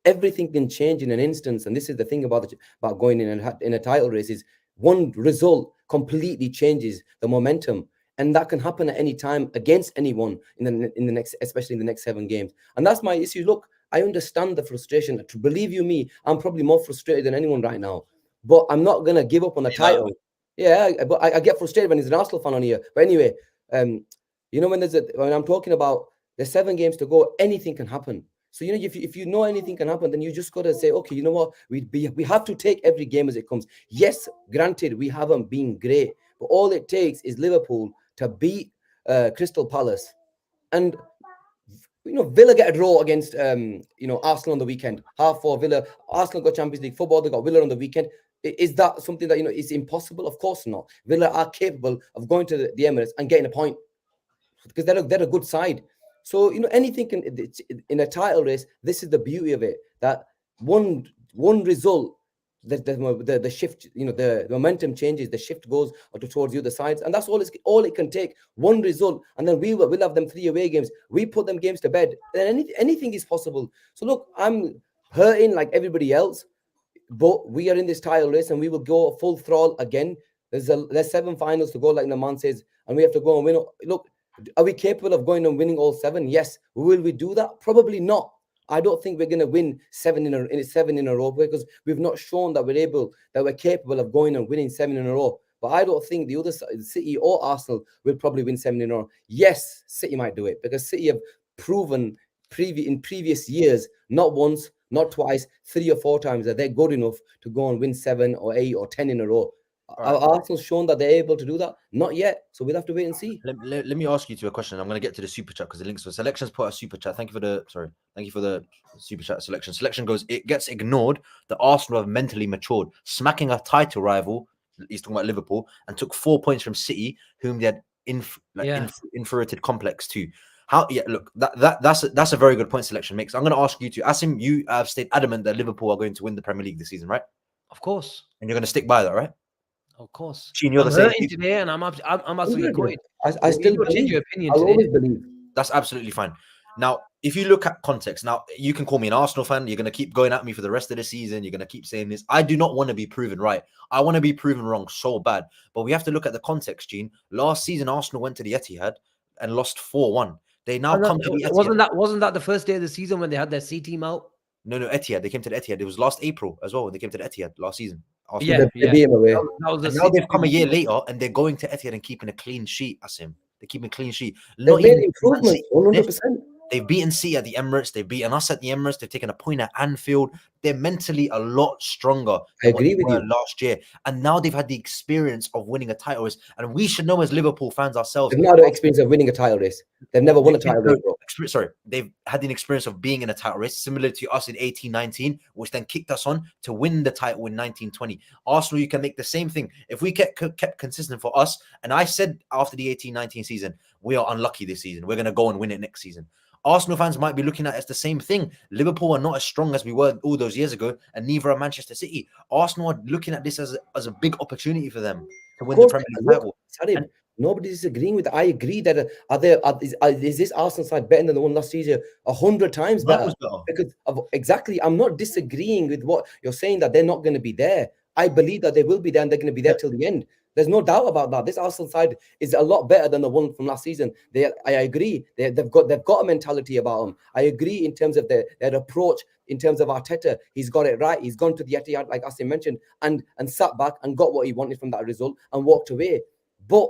everything can change in an instance, and this is the thing about going in a title race is one result completely changes the momentum, and that can happen at any time against anyone in the next, especially in the next 7 games. And that's my issue. Look, I understand the frustration. To believe you me, I'm probably more frustrated than anyone right now, but I'm not gonna give up on a title. Yeah, but I get frustrated when there's an Arsenal fan on here. But anyway, when I'm talking about there's 7 games to go, anything can happen. So if you know anything can happen, then you just gotta say, okay, you know what, we have to take every game as it comes. Yes, granted, we haven't been great, but all it takes is Liverpool to beat Crystal Palace, and Villa get a draw against Arsenal on the weekend. 4:30 Villa. Arsenal got Champions League football. They got Villa on the weekend. Is that something that is impossible? Of course not. Villa are capable of going to the Emirates and getting a point because they're a good side. So anything can in a title race. This is the beauty of it, that one result, the shift, the momentum changes, the shift goes towards the other sides, and that's all it can take. One result, and then we'll have them 3 away games. We put them games to bed, then anything is possible. So look, I'm hurting like everybody else, but we are in this title race, and we will go full throttle again. There's 7 finals to go, like Naman says, and we have to go and win. Look, are we capable of going and winning all 7? Yes. Will we do that? Probably not. I don't think we're going to win 7 in a row because we've not shown that we're capable of going and winning 7 in a row. But I don't think the other side, City or Arsenal, will probably win 7 in a row. Yes, City might do it because City have proven in previous years, not once, not twice, 3 or 4 times, that they're good enough to go and win 7 or 8 or 10 in a row. Right. Are Arsenal shown that they're able to do that? Not yet. So we'll have to wait and see. Let me ask you a question. I'm going to get to the super chat because the links for selections put a super chat. Thank you for the super chat selection. Selection goes, it gets ignored that Arsenal have mentally matured, smacking a title rival, he's talking about Liverpool, and took 4 points from City, whom they had infuriated complex to. Look, that's a very good point selection makes. I'm going to ask you to, Asim, you have stayed adamant that Liverpool are going to win the Premier League this season, right? Of course. And you're going to stick by that, right? Of course. Gene, you're I'm the same today, and I'm absolutely going. I still change your opinion. I always believe. That's absolutely fine. Now, if you look at context, now you can call me an Arsenal fan. You're going to keep going at me for the rest of the season. You're going to keep saying this. I do not want to be proven right. I want to be proven wrong so bad. But we have to look at the context, Gene. Last season, Arsenal went to the Etihad and lost 4-1. They now come to the Etihad. Wasn't that the first day of the season when they had their C team out? No, Etihad. They came to the Etihad. It was last April as well when they came to the Etihad last season. Arsenal. They beat him away. Now they've come a year later and they're going to Etihad and keeping a clean sheet, Asim. They're keeping a clean sheet. They've made improvements, 100%. They've beaten City at the Emirates. They've beaten us at the Emirates. They've taken a point at Anfield. They're mentally a lot stronger than what they were last year. And now they've had the experience of winning a title race. And we should know as Liverpool fans ourselves. They've not had the experience of winning a title race. They've never won a title race, bro. Sorry. They've had the experience of being in a title race, similar to us in 18-19, which then kicked us on to win the title in 19-20. Arsenal, you can make the same thing. If we kept consistent for us, and I said after the 18-19 season, we are unlucky this season. We're going to go and win it next season. Arsenal fans might be looking at it as the same thing. Liverpool are not as strong as we were all those years ago, and neither are Manchester City. Arsenal are looking at this as a big opportunity for them to win the Premier League title. Sarib, nobody's disagreeing with that. I agree that is this Arsenal side better than the one last season? 100 times better. Because exactly, I'm not disagreeing with what you're saying, that they're not going to be there. I believe that they will be there and they're going to be there till the end. There's no doubt about that. This Arsenal side is a lot better than the one from last season. I agree. They've got a mentality about them. I agree in terms of their approach. In terms of Arteta, he's got it right. He's gone to the Etihad, like Asim mentioned, and sat back and got what he wanted from that result and walked away. But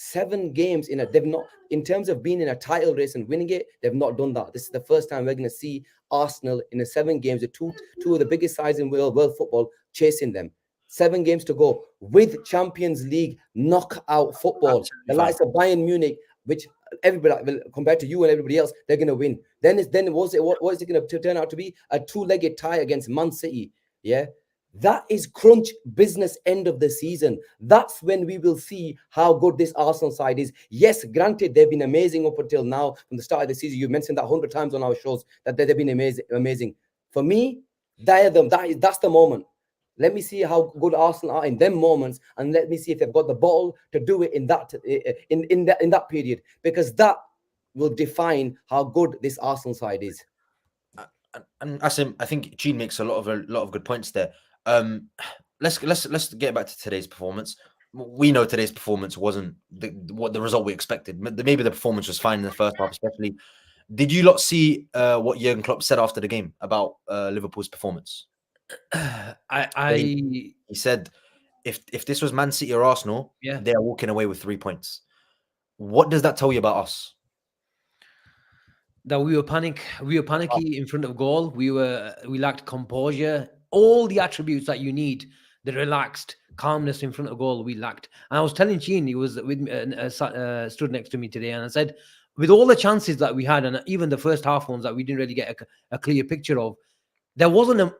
7 games they've not, in terms of being in a title race and winning it, they've not done that. This is the first time we're going to see Arsenal in the 7 games, the two of the biggest sides in world football, chasing them. 7 games to go with Champions League knockout football. Absolutely The fine. likes of Bayern Munich, which everybody, compared to you and everybody else, they're going to win. Then what is it going to turn out to be? A 2-legged tie against Man City. Yeah. That is crunch business end of the season. That's when we will see how good this Arsenal side is. Yes, granted, they've been amazing up until now from the start of the season. You mentioned that 100 times on our shows that they've been amazing. For me, that's the moment. Let me see how good Arsenal are in them moments, and let me see if they've got the ball to do it in that period, because that will define how good this Arsenal side is. And Asim, I think Gene makes a lot of good points there. Let's get back to today's performance. We know today's performance wasn't the result we expected. Maybe the performance was fine in the first half, especially. Did you lot see what Jurgen Klopp said after the game about Liverpool's performance? He said, if this was Man City or Arsenal, they are walking away with 3 points. What does that tell you about us? That we were panicky in front of goal. We lacked composure. All the attributes that you need, the relaxed calmness in front of goal, we lacked. And I was telling Sheen, he was with me, stood next to me today, and I said, with all the chances that we had, and even the first half ones that we didn't really get a clear picture of, there wasn't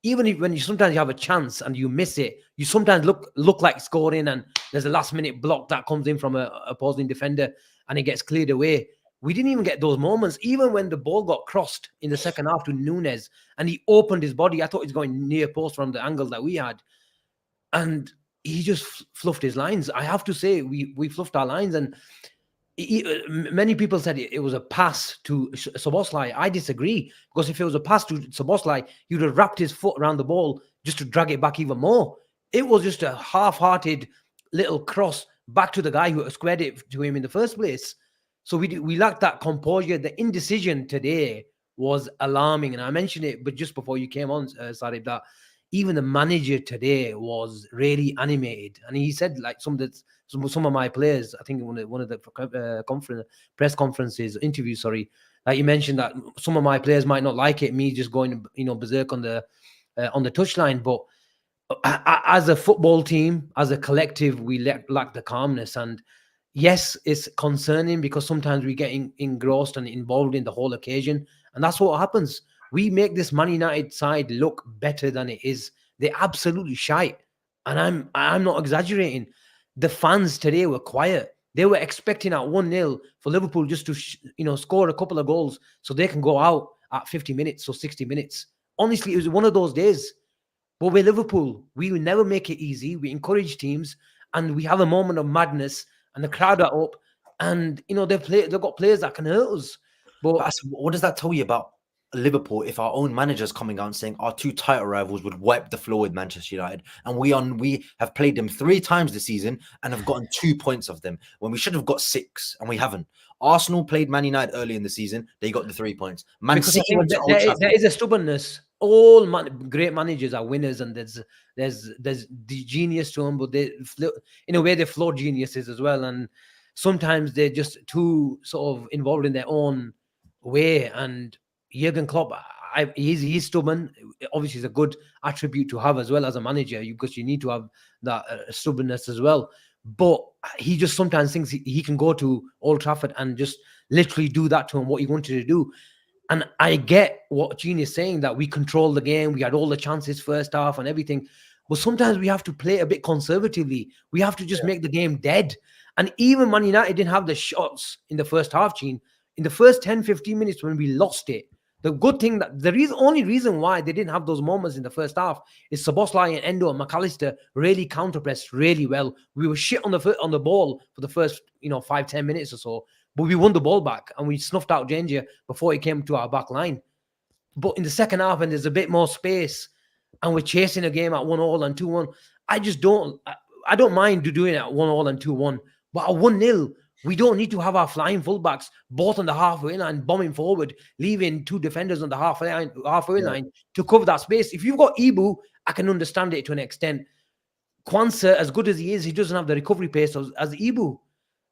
even when you sometimes you have a chance and you miss it, you sometimes look like scoring, and there's a last minute block that comes in from a opposing defender and it gets cleared away. We didn't even get those moments. Even when the ball got crossed in the second half to Nunes and he opened his body, I thought he was going near post from the angle that we had. And he just fluffed his lines. I have to say, we fluffed our lines. And many people said it was a pass to Szoboszlai. I disagree, because if it was a pass to Szoboszlai, he would have wrapped his foot around the ball just to drag it back even more. It was just a half-hearted little cross back to the guy who squared it to him in the first place. So we lacked that composure. The indecision today was alarming. And I mentioned it, but just before you came on, Sarib, that even the manager today was really animated. And he said, like, some of my players, I think one of the press conferences, interviews, like you mentioned that some of my players might not like it, me just going, berserk on the touchline. But as a football team, as a collective, we lack the calmness. And yes, it's concerning, because sometimes we get engrossed and involved in the whole occasion. And that's what happens. We make this Man United side look better than it is. They're absolutely shite. And I'm not exaggerating. The fans today were quiet. They were expecting at 1-0 for Liverpool just to, score a couple of goals so they can go out at 50 minutes or 60 minutes. Honestly, it was one of those days. But with Liverpool, we will never make it easy. We encourage teams, and we have a moment of madness, and the crowd are up, and they've got players that can hurt us. But what does that tell you about Liverpool if our own manager's coming out and saying our 2 title rivals would wipe the floor with Manchester United, and we have played them 3 times this season and have gotten 2 points of them when we should have got 6, and we haven't? Arsenal played Man United early in the season; they got the 3 points. Man City went to Old Trafford. There is a stubbornness. All great managers are winners, and there's the genius to them, but in a way they're flawed geniuses as well. And sometimes they're just too sort of involved in their own way. And Jurgen Klopp, he's stubborn. Obviously, it's a good attribute to have as well as a manager, because you need to have that stubbornness as well. But he just sometimes thinks he can go to Old Trafford and just literally do that to him, what he wanted to do. And I get what Gene is saying, that we control the game. We had all the chances first half and everything. But sometimes we have to play a bit conservatively. We have to just make the game dead. And even Man United didn't have the shots in the first half, Gene. In the first 10, 15 minutes when we lost it, the good thing that only reason why they didn't have those moments in the first half is Szoboszlai and Endo and McAllister really counterpressed really well. We were shit on the ball for the first 5-10 minutes or so, but we won the ball back and we snuffed out danger before it came to our back line. But in the second half, and there's a bit more space, and we're chasing a game at 1-1 and 2-1, I don't mind doing it at 1-1 and 2-1, but at 1-0. We don't need to have our flying fullbacks both on the halfway line, bombing forward, leaving 2 defenders on the halfway line to cover that space. If you've got Ibu, I can understand it to an extent. Kwanzaa, as good as he is, he doesn't have the recovery pace as Ibu.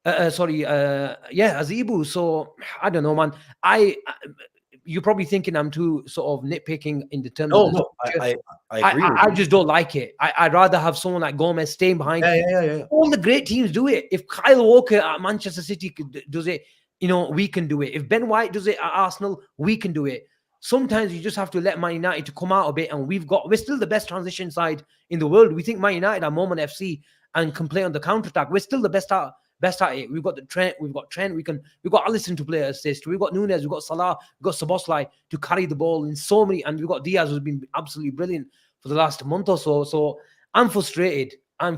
Azibu. So I don't know, man. You're probably thinking I'm too sort of nitpicking in the terms of No, the no, structure. I agree with I you. just don't like it. I'd rather have someone like Gomez staying behind. Yeah. All the great teams do it. If Kyle Walker at Manchester City does it, we can do it. If Ben White does it at Arsenal, we can do it. Sometimes you just have to let Man United to come out a bit, and we're still the best transition side in the world. We think Man United are Moment FC and can play on the counter attack. We're still the best at it. We've got Trent. We've got Alisson to play assist. We've got Nunes. We've got Salah. We've got Szoboszlai to carry the ball in so many, and we've got Diaz who's been absolutely brilliant for the last month or so. So I'm frustrated. I'm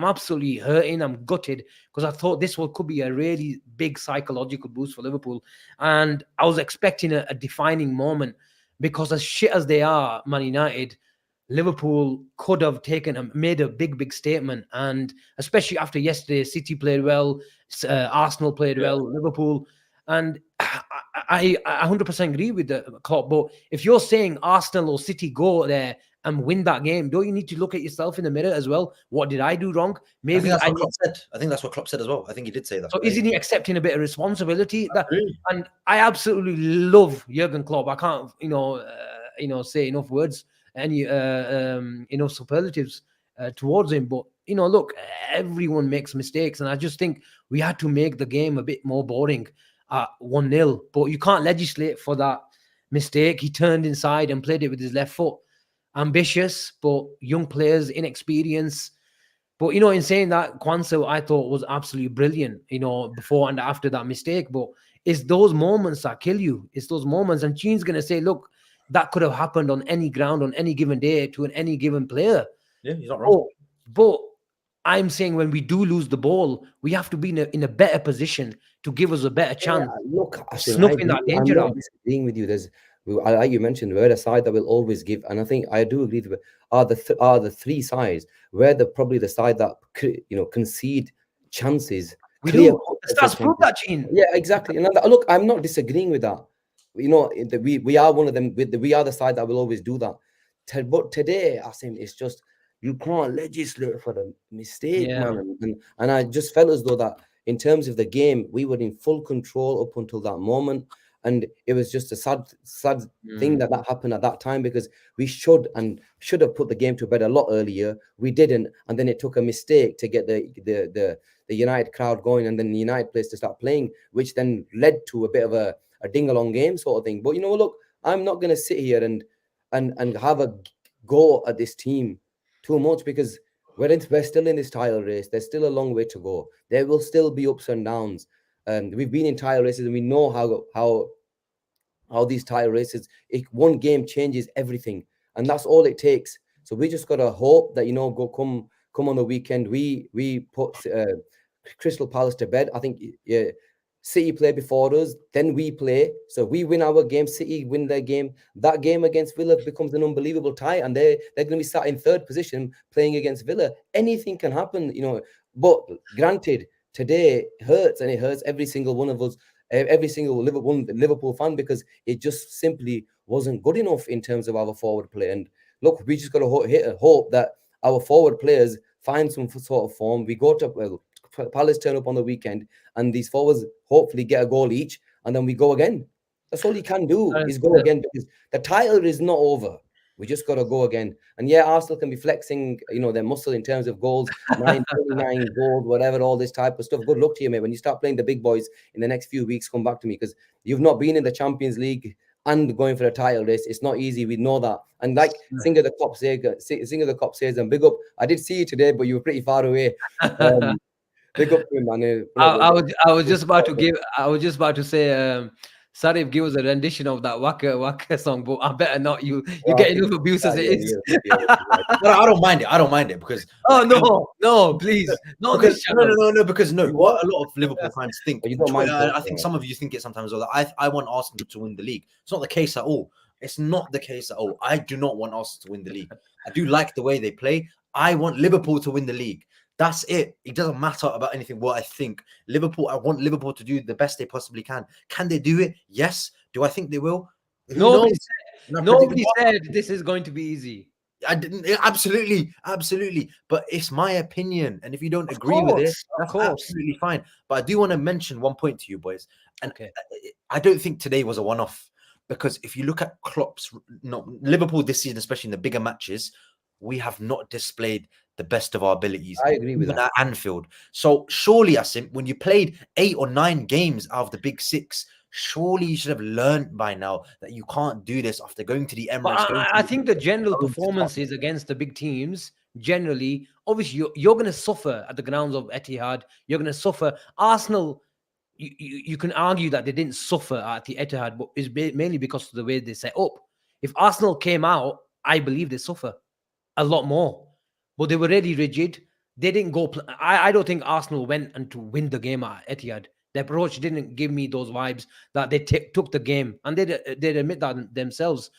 absolutely hurting. I'm gutted because I thought this could be a really big psychological boost for Liverpool. And I was expecting a defining moment because as shit as they are, Man United, Liverpool could have made a big statement. And especially after yesterday, City played well, Arsenal played well, Liverpool. And I 100% agree with the Klopp. But if you're saying Arsenal or City go there and win that game, don't you need to look at yourself in the mirror as well? What did I do wrong? Maybe I think that's what Klopp said as well. I think he did say that. So isn't he accepting a bit of responsibility? And I absolutely love Jurgen Klopp. I can't, say enough words, any enough superlatives towards him. But look, everyone makes mistakes, and I just think we had to make the game a bit more boring at 1-0. But you can't legislate for that mistake. He turned inside and played it with his left foot. Ambitious, but young players, inexperience. But in saying that, Kwanzaa I thought was absolutely brilliant, before and after that mistake. But it's those moments that kill you. It's those moments. And Gene's gonna say, look, that could have happened on any ground on any given day to any given player. Yeah, he's not wrong. But I'm saying when we do lose the ball, we have to be in a better position to give us a better chance. Look, snuffing that danger I'm not out. disagreeing with you. Like you mentioned, we're a side that will always give, and I think I do agree with are the three sides. We're probably the side that concede chances. We do. The stats prove that, Gene. Yeah, exactly. And look, I'm not disagreeing with that. We are one of them. We are the side that will always do that. But today, Asim, it's just you can't legislate for the mistake, man. And I just felt as though that in terms of the game, we were in full control up until that moment. And it was just a sad thing that happened at that time, because we should have put the game to bed a lot earlier. We didn't, and then it took a mistake to get the United crowd going, and then the United players to start playing, which then led to a bit of a ding-along game sort of thing. But look, I'm not going to sit here and have a go at this team too much, because we're still in this title race. There's still a long way to go. There will still be ups and downs. We've been in title races, and we know how these title races, one game changes everything, and that's all it takes. So we just gotta hope that come on the weekend. We put Crystal Palace to bed. I think City play before us, then we play. So we win our game, City win their game. That game against Villa becomes an unbelievable tie, and they're going to be sat in third position playing against Villa. Anything can happen, But granted, today hurts, and it hurts every single one of us, every single Liverpool fan, because it just simply wasn't good enough in terms of our forward play. And look, we just got to hope that our forward players find some sort of form. We go to Palace turn up on the weekend, and these forwards hopefully get a goal each, and then we go again. That's all you can do, is go again, because the title is not over. We just got to go again. And yeah, Arsenal can be flexing, their muscle in terms of goals, 29 goals, whatever, all this type of stuff. Good luck to you, mate. When you start playing the big boys in the next few weeks, come back to me, because you've not been in the Champions League and going for a title race. It's not easy. We know that. And like Singer the Cop says, and big up. I did see you today, but you were pretty far away. Big up to him, man. I was just about to say, Sarib, give us a rendition of that Waka song, but I better not. You get enough abuse as it is. No, I don't mind it because. Oh no, please, no, because what a lot of Liverpool fans think. You don't mind. I think some of you think it sometimes. I want Arsenal to win the league. It's not the case at all. It's not the case at all. I do not want Arsenal to win the league. I do like the way they play. I want Liverpool to win the league. That's it. It doesn't matter about anything what I think. I want Liverpool to do the best they possibly can. Can they do it? Yes. Do I think they will? Nobody said this is going to be easy. I didn't absolutely. But it's my opinion, and if you don't Of agree with it, course, of that's course. absolutely fine. But I do want to mention one point to you, boys, and Okay. I don't think today was a one-off, because if you look at Klopp's, no, Liverpool this season, especially in the bigger matches, we have not displayed the best of our abilities, I agree with even that. at Anfield. So surely, Asim, when you played 8 or 9 games out of the big 6, surely you should have learned by now that you can't do this after going to the But Emirates, going I to think the general going to Tottenham. performances against the big teams, generally, obviously, you're going to suffer at the grounds of Etihad. You're going to suffer. Arsenal, you can argue that they didn't suffer at the Etihad, but it's mainly because of the way they set up. If Arsenal came out, I believe they suffer a lot more. But they were really rigid. They didn't go. I don't think Arsenal went and to win the game at Etihad. The approach didn't give me those vibes that they took the game, and they admit that themselves.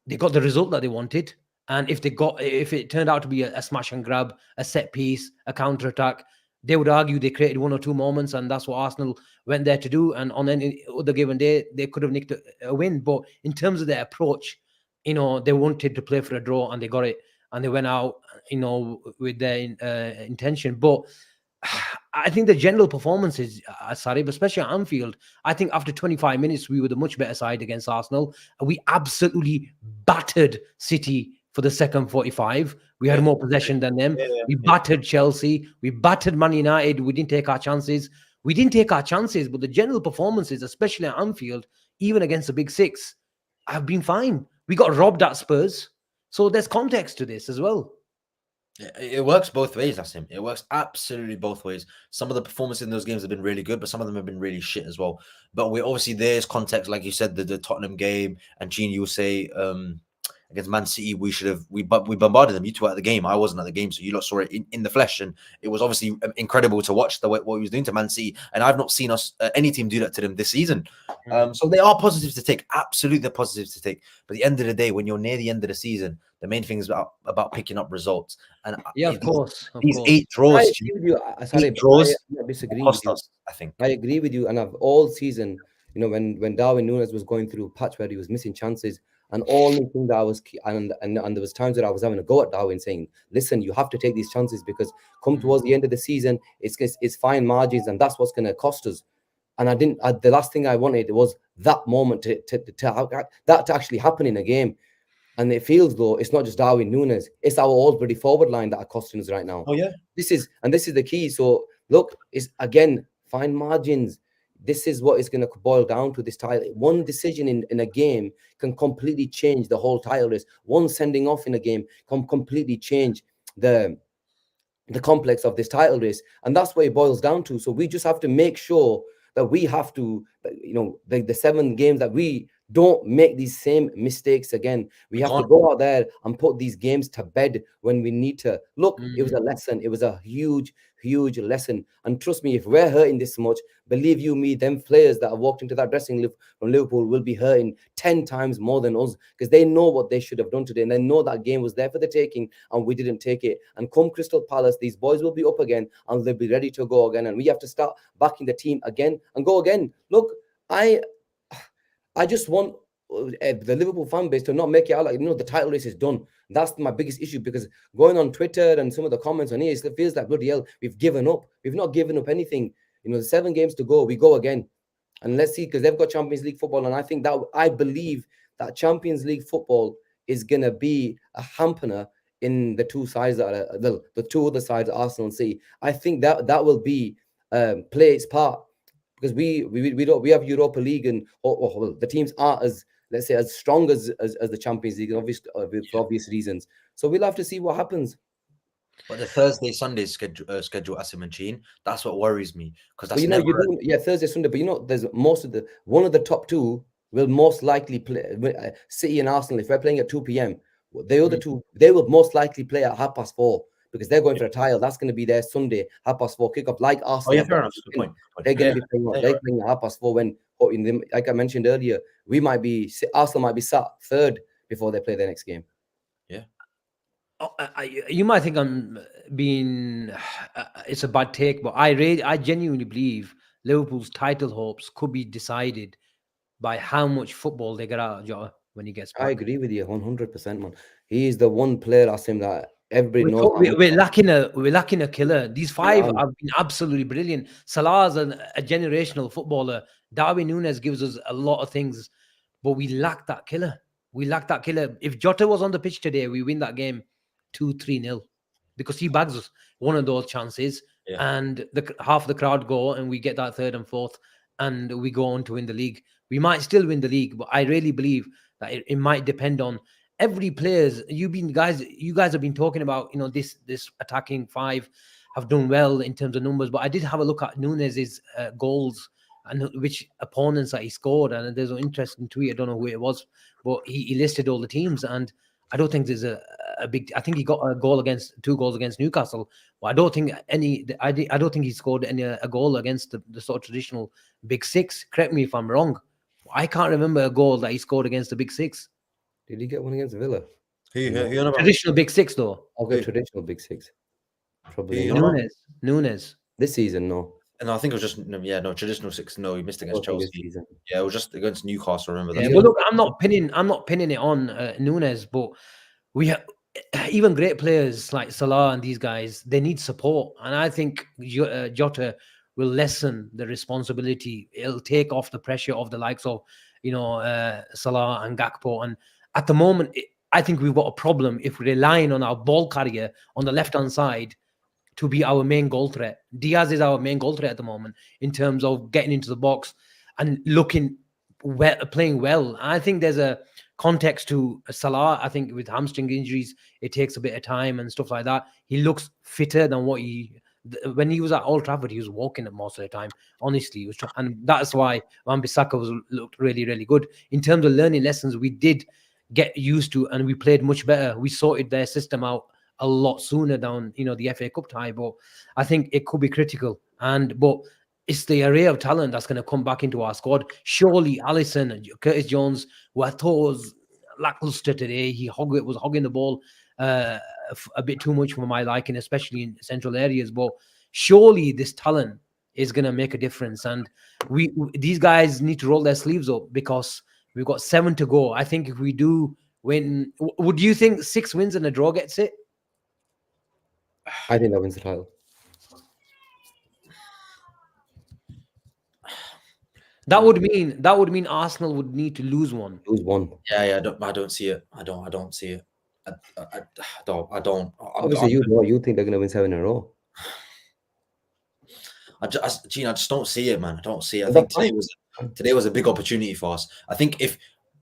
They got the result that they wanted, and if it turned out to be a smash and grab, a set piece, a counter attack, they would argue they created 1 or 2 moments, and that's what Arsenal went there to do. And on any other given day, they could have nicked a win. But in terms of their approach, they wanted to play for a draw, and they got it, and they went out, with their intention. But I think the general performances, Sarib, especially at Anfield, I think after 25 minutes, we were the much better side against Arsenal. We absolutely battered City for the second 45. We had more possession than them. We battered Chelsea. We battered Man United. We didn't take our chances. But the general performances, especially at Anfield, even against the big 6, have been fine. We got robbed at Spurs. So there's context to this as well. It works both ways, Asim. It works absolutely both ways. Some of the performances in those games have been really good, but some of them have been really shit as well. But we obviously, there's context, like you said, the Tottenham game, and Gene, you will say against Man City, we bombarded them. You two were at the game. I wasn't at the game, so you lot saw it in the flesh, and it was obviously incredible to watch what he was doing to Man City. And I've not seen any team do that to them this season. So there are positives to take. Absolutely, the positives to take. But at the end of the day, when you're near the end of the season, the main thing is about picking up results. And Yeah, of course. these Of 8 I draws, agree with you, eight Sarib. draws I'm not disagreeing with cost you. us, I think. I agree with you, and I've all season, when Darwin Núñez was going through a patch where he was missing chances, and all the thing that I was, and there was times that I was having a go at Darwin, saying, "Listen, you have to take these chances because come towards the end of the season, it's fine margins, and that's what's going to cost us." And I didn't. The last thing I wanted was that moment to actually happen in a game. And it feels though it's not just Darwin Núñez, it's our already forward line that are costing us right now. Oh yeah, This is the key. So look, it's again fine margins. This is what it's going to boil down to. This title, one decision in a game can completely change the whole title race. One sending off in a game can completely change the complex of this title race, and that's what it boils down to. So we just have to make sure that we have to, the 7 games, that we don't make these same mistakes again. We have to go out there and put these games to bed when we need to. Look, it was a lesson. It was a huge lesson. And trust me, if we're hurting this much, believe you me, them players that have walked into that dressing room from Liverpool will be hurting 10 times more than us, because they know what they should have done today, and they know that game was there for the taking and we didn't take it. And come Crystal Palace, these boys will be up again and they'll be ready to go again, and we have to start backing the team again and go again. Look, I just want the Liverpool fan base to not make it out like, the title race is done. That's my biggest issue, because going on Twitter and some of the comments on here, it feels like, bloody hell, we've given up. We've not given up anything. The 7 games to go, we go again. And let's see, because they've got Champions League football. And I believe that Champions League football is going to be a hampener in the 2 sides that are, the 2 other sides, Arsenal and City. I think that will be play its part, because we have Europa League, and the teams aren't as, let's say, as strong as the Champions League, obviously, for obvious reasons. So we'll have to see what happens. But the Thursday-Sunday schedule, Asim and Gene, that's what worries me, because that's Thursday, Sunday, but there's one of the top 2 will most likely play, City and Arsenal. If we're playing at 2 p.m., the other 2, they will most likely play at 4:30, because they're going for a title. That's going to be their Sunday 4:30 kickoff, like Arsenal. Oh yeah, fair enough. Good point. They're going to be playing. They're playing at 4:30 when, like I mentioned earlier, Arsenal might be sat 3rd before they play their next game. Yeah. You might think I'm being, it's a bad take, but I genuinely believe Liverpool's title hopes could be decided by how much football they get out of Jota. when he gets I back. agree with you 100%, man. He is the one player, Asim, that everybody knows. We're lacking a killer. These five have been absolutely brilliant. Salah's a generational footballer. Darwin Núñez gives us a lot of things, but we lack that killer. We lack that killer. If Jota was on the pitch today, we win that game 2-3-0 because he bags us one of those chances, and half the crowd go, and we get that third and fourth, and we go on to win the league. We might still win the league, but I really believe that it might depend on every players. You guys have been talking about, this attacking five have done well in terms of numbers, but I did have a look at Núñez's goals and which opponents that he scored, and there's an interesting tweet. I don't know who it was, but he listed all the teams, and I don't think there's a big. I think he got two goals against Newcastle, but I don't think I don't think he scored a goal against the sort of traditional big six. Correct me if I'm wrong. I can't remember a goal that he scored against the big six. Did he get one against Villa? Traditional big six, though. Okay, traditional big six. Probably Núñez. This season, no. And I think it was just traditional six. No, he missed against Chelsea. Yeah, it was just against Newcastle. Remember that? Yeah, but look, I'm not pinning it on Núñez, but we have even great players like Salah and these guys. They need support, and I think Jota will lessen the responsibility. It'll take off the pressure of the likes of Salah and Gakpo. And at the moment, I think we've got a problem if we're relying on our ball carrier on the left-hand side to be our main goal threat. Diaz is our main goal threat at the moment in terms of getting into the box and playing well. I think there's a context to Salah. I think with hamstring injuries, it takes a bit of time and stuff like that. He looks fitter than when he was at Old Trafford, he was walking it most of the time. Honestly, and that's why Wan-Bissaka looked really, really good. In terms of learning lessons, we did get used to, and we played much better. We sorted their system out a lot sooner down, the FA Cup tie. But I think it could be critical. But it's the array of talent that's going to come back into our squad. Surely Alisson and Curtis Jones, who I thought was lackluster today, he was hogging the ball a bit too much for my liking, especially in central areas. But surely this talent is going to make a difference, and these guys need to roll their sleeves up because we've got 7 to go. I think if we do win, would you think 6 wins and a draw gets it? I think that wins the title. That would mean Arsenal would need to lose one. Yeah. I don't see it. I don't see it. I don't. Obviously, you think they're going to win 7 in a row. Gene, I just don't see it, man. I don't see it. I think today was a big opportunity for us. I think if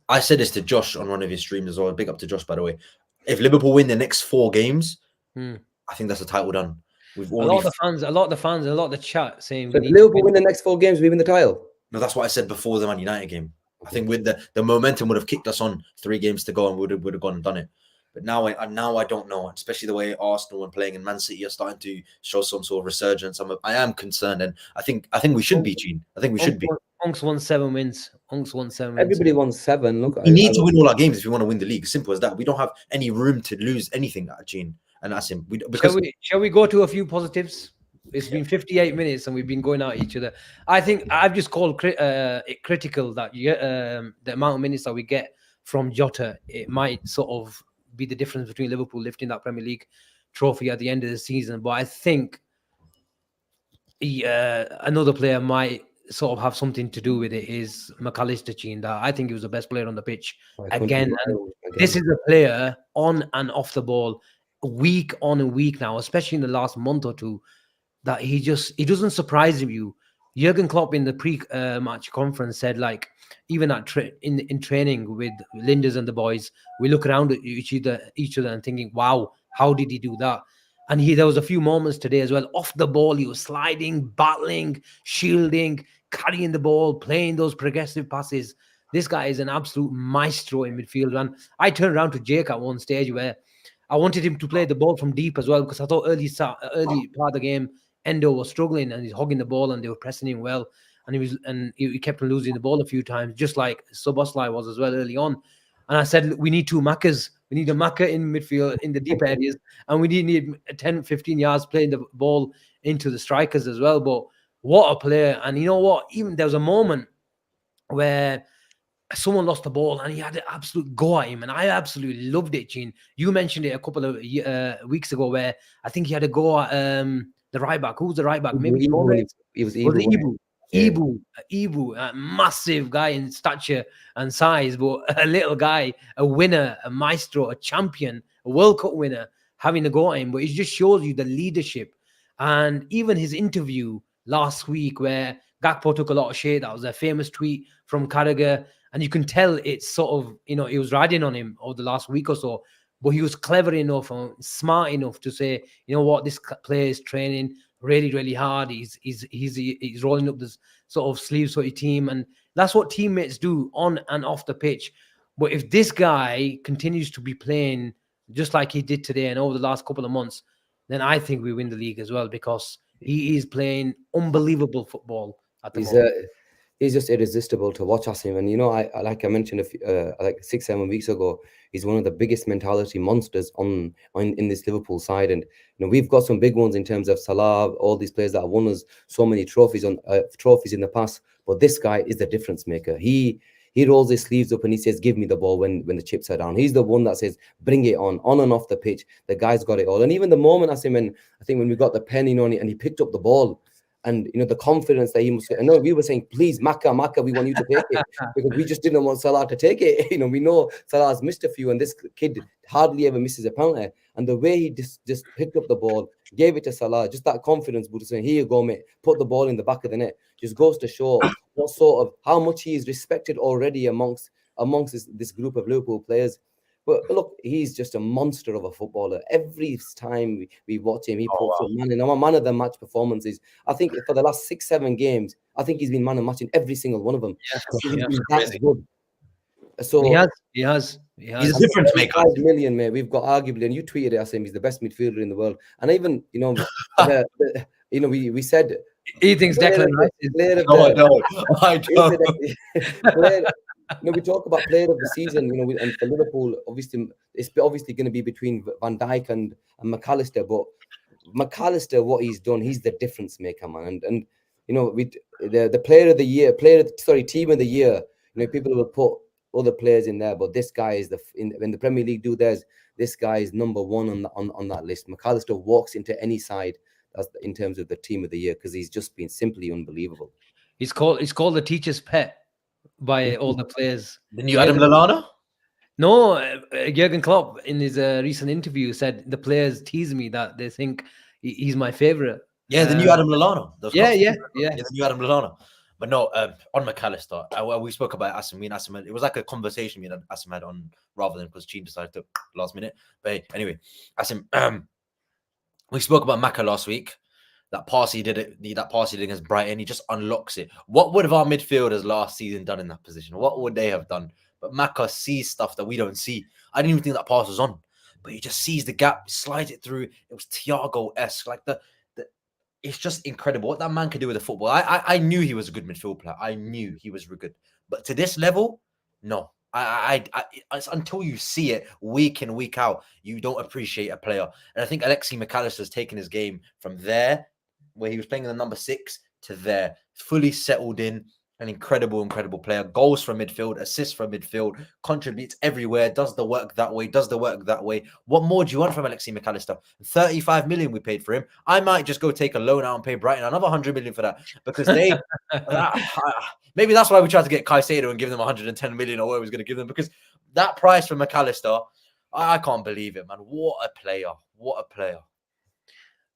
I said this to Josh on one of his streams as well, big up to Josh, by the way. If Liverpool win the next 4 games, I think that's a title done. A lot of the fans, and a lot of the chat saying, if Liverpool win the next 4 games, we win the title. No, that's what I said before the Man United game. I think with the momentum would have kicked us on 3 games to go and would have gone and done it. But now I don't know, especially the way Arsenal and playing in Man City are starting to show some sort of resurgence. I am concerned, and I think we should be, Gene. I think we should be. Unks won 7 wins. Everybody won 7. Look, we need to win all our games if we want to win the league. Simple as that. We don't have any room to lose anything, Gene and Asim. Shall we go to a few positives? It's been 58 minutes and we've been going at each other. I think I've just called it critical that the amount of minutes that we get from Jota, it might sort of be the difference between Liverpool lifting that Premier League trophy at the end of the season. But I think another player might sort of have something to do with it is McAllister. Gene, that I think he was the best player on the pitch again. And this is a player on and off the ball, week on and week now, especially in the last month or two, that he doesn't surprise you. Jurgen Klopp in the pre-match conference said, like, even in training with Linders and the boys, we look around at each other and thinking, wow, how did he do that? And there was a few moments today as well. Off the ball, he was sliding, battling, shielding, carrying the ball, playing those progressive passes. This guy is an absolute maestro in midfield. And I turned around to Jake at one stage where I wanted him to play the ball from deep as well, because I thought early part of the game, Endo was struggling and he's hogging the ball and they were pressing him well. And he kept on losing the ball a few times, just like Szoboszlai was as well early on. And I said, we need 2 Maccas. We need a Macca in midfield in the deep areas, and we need 10, 15 yards playing the ball into the strikers as well. But what a player. And you know what? Even there was a moment where someone lost the ball and he had an absolute go at him, and I absolutely loved it, Gene. You mentioned it a couple of weeks ago where I think he had a go at the right back. Who was the right back? Maybe Ibu, he was was it Ibu. Ibu? Yeah. Ibu, a massive guy in stature and size, but a little guy, a winner, a maestro, a champion, a World Cup winner, having a go at him. But it just shows you the leadership. And even his interview last week where Gakpo took a lot of shit, that was a famous tweet from Carragher. And you can tell it's sort of, he was riding on him over the last week or so. But he was clever enough and smart enough to say, you know what, this player is training really, really hard. He's rolling up this sort of sleeves for his team, and that's what teammates do on and off the pitch. But if this guy continues to be playing just like he did today and over the last couple of months, then I think we win the league as well, because he is playing unbelievable football at the moment. He's just irresistible to watch, Asim. And I like I mentioned like 6-7 weeks ago, he's one of the biggest mentality monsters in this Liverpool side. And we've got some big ones in terms of Salah, all these players that have won us so many trophies in the past. But this guy is the difference maker. He rolls his sleeves up and he says, "Give me the ball when the chips are down." He's the one that says, "Bring it on and off the pitch." The guy's got it all. And even the moment, Asim, and I think when we got the pen on it and he picked up the ball. And the confidence that he must get. I know we were saying, please, Maka, we want you to take it, because we just didn't want Salah to take it. We know Salah's missed a few, and this kid hardly ever misses a penalty. And the way he just picked up the ball, gave it to Salah, just that confidence, but saying, "Here you go, mate, put the ball in the back of the net," just goes to show how much he is respected already amongst this group of Liverpool players. But look, he's just a monster of a footballer. Every time we watch him, he puts up man of the match performances. I think for the last 6-7 games, I think he's been man of the match in every single one of them. That's good. So he has. He's a difference maker. 5 million, mate. We've got arguably, and you tweeted it, Asim, he's the best midfielder in the world. And even we said he thinks Declan Rice is. I don't. We talk about player of the season, and for Liverpool, obviously, it's obviously going to be between Van Dijk and McAllister. But McAllister, what he's done, he's the difference maker, man. And the player of the year, team of the year. People will put other players in there, but this guy is when the Premier League do theirs. This guy is number one on that list. McAllister walks into any side in terms of the team of the year, because he's just been simply unbelievable. He's called the teacher's pet by all the players. The new Adam Lallana? No, Jurgen Klopp in his recent interview said the players tease me that they think he's my favorite. Yeah, the new Adam Lallana. Yeah, the new Adam Lallana. But no, on McAllister, we spoke about Asim. Me and Asim, it was like a conversation me and Asim had on, rather than because Gene decided to last minute. But anyway, Asim, we spoke about Maka last week. That pass he did against Brighton, he just unlocks it. What would have our midfielders last season done in that position? What would they have done? But Maka sees stuff that we don't see. I didn't even think that pass was on, but he just sees the gap, slides it through. It was Thiago-esque, like it's just incredible what that man can do with the football. I knew he was a good midfield player. I knew he was good, but to this level, no. It's until you see it week in, week out, you don't appreciate a player. And I think Alexis McAllister has taken his game from there, where he was playing in the number 6, to there, fully settled in. An incredible player. Goals from midfield, assists from midfield, contributes everywhere, does the work that way. What more do you want from Alexis McAllister? 35 million we paid for him. I might just go take a loan out and pay Brighton another 100 million for that, because they maybe that's why we tried to get Caicedo and give them 110 million or what he was going to give them, because that price for McAllister, I can't believe it, man. What a player.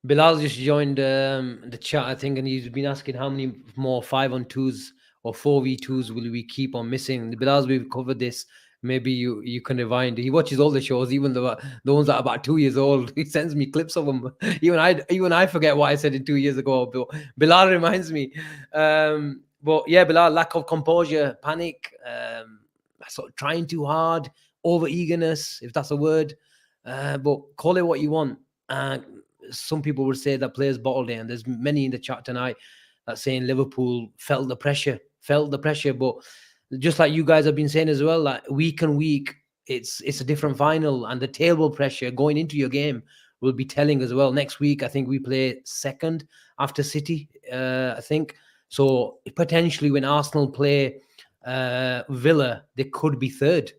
Bilal just joined the chat, I think, and he's been asking how many more 5-on-2s or 4v2s will we keep on missing. Bilal, we've covered this. Maybe you can rewind. He watches all the shows, even the ones that are about 2 years old. He sends me clips of them. Even I forget what I said in 2 years ago. But Bilal reminds me. But yeah, Bilal, lack of composure, panic, sort of trying too hard, over eagerness, if that's a word. But call it what you want. Some people would say that players bottled it, and there's many in the chat tonight that saying Liverpool felt the pressure. But just like you guys have been saying as well, like week and week, it's a different final, and the table pressure going into your game will be telling as well. Next week, I think we play second after City, I think. So potentially when Arsenal play Villa, they could be third.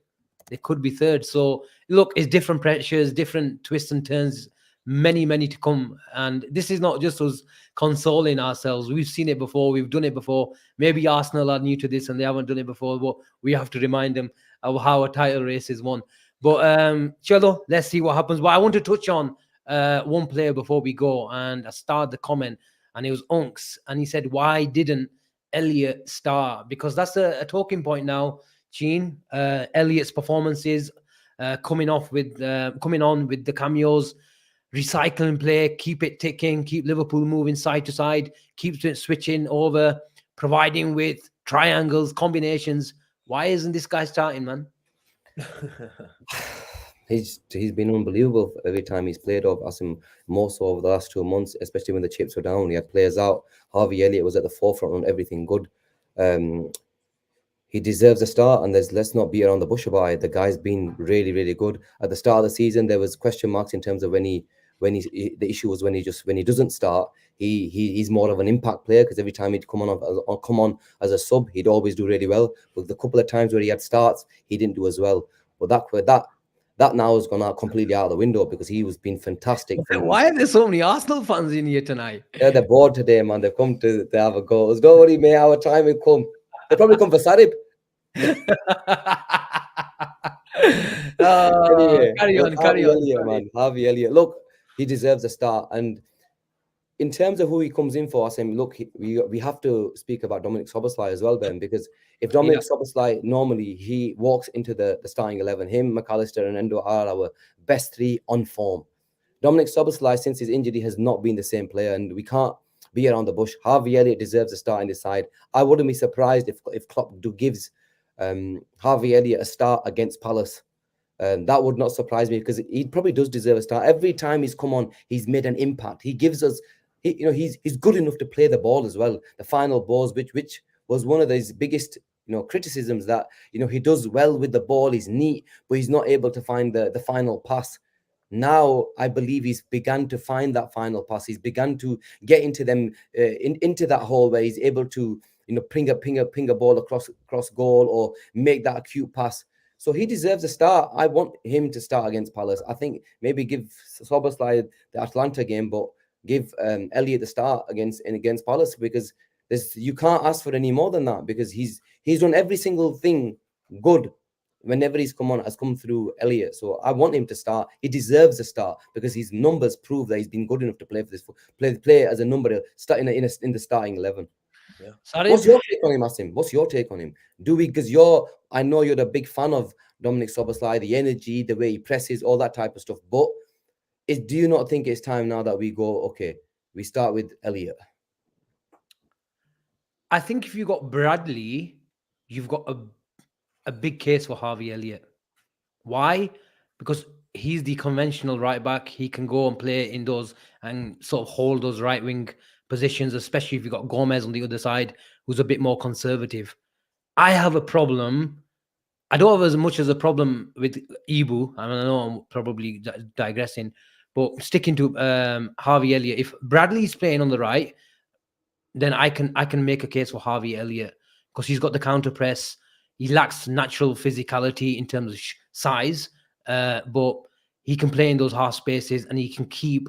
They could be third. So look, it's different pressures, different twists and turns, many to come. And this is not just us consoling ourselves. We've seen it before. We've done it before. Maybe Arsenal are new to this and they haven't done it before, but we have to remind them of how a title race is won. But Chelo, let's see what happens. But I want to touch on one player before we go. And I started the comment, and it was Unks. And he said, why didn't Elliot start? Because that's a talking point now, Gene. Elliot's performances coming on with the cameos, recycling play, keep it ticking, keep Liverpool moving side to side, keep it switching over, providing with triangles, combinations. Why isn't this guy starting, man? He's been unbelievable every time he's played over Asim, more so over the last 2 months, especially when the chips were down. He had players out. Harvey Elliott was at the forefront on everything good. He deserves a start, and let's not beat around the bush about it. The guy's been really good. At the start of the season, there was question marks in terms of the issue was when he doesn't start. He's more of an impact player, because every time he'd come on as a sub, he'd always do really well. But the couple of times where he had starts, he didn't do as well. But that now has gone out completely out of the window, because he was been fantastic. Why are there so many Arsenal fans in here tonight? Yeah, they're bored today, man. They've come to have a go. Don't worry, mate. Our time will come. They'll probably come for Sarib. Anyway, carry on, man. Harvey Elliott. Look, he deserves a start. And in terms of who he comes in for, I say, look, we have to speak about Dominic Szoboszlai as well, Ben, because if Dominic Szoboszlai, normally he walks into the starting 11, him, McAllister and Endo are our best three on form. Dominic Szoboszlai, since his injury, has not been the same player, and we can't be around the bush. Harvey Elliott deserves a start in this side. I wouldn't be surprised if Klopp gives Harvey Elliott a start against Palace. That would not surprise me, because he probably does deserve a start. Every time he's come on, he's made an impact. He gives us, he's good enough to play the ball as well. The final balls, which was one of his biggest, criticisms, that he does well with the ball. He's neat, but he's not able to find the final pass. Now I believe he's begun to find that final pass. He's begun to get into them, into that hole where he's able to, ping a ball across goal, or make that acute pass. So he deserves a start. I want him to start against Palace. I think maybe give Szoboszlai the Atlanta game, but give Elliott the start against Palace, because you can't ask for any more than that, because he's done every single thing good. Whenever he's has come through Elliott. So I want him to start. He deserves a start, because his numbers prove that he's been good enough to play for this, play as a number, starting in the starting 11. Yeah. What's your take on him, Asim? What's your take on him? Because I know you're a big fan of Dominic Szoboszlai, the energy, the way he presses, all that type of stuff. But do you not think it's time now that we go, okay, we start with Elliott? I think if you got Bradley, you've got a big case for Harvey Elliott. Why? Because he's the conventional right back. He can go and play in those and sort of hold those right wing positions, especially if you've got Gomez on the other side, who's a bit more conservative. I have a problem. I don't have as much as a problem with Ibu. I know I'm probably digressing, but sticking to Harvey Elliott. If Bradley's playing on the right, then I can make a case for Harvey Elliott, because he's got the counter press. He lacks natural physicality in terms of size, but he can play in those half spaces, and he can keep,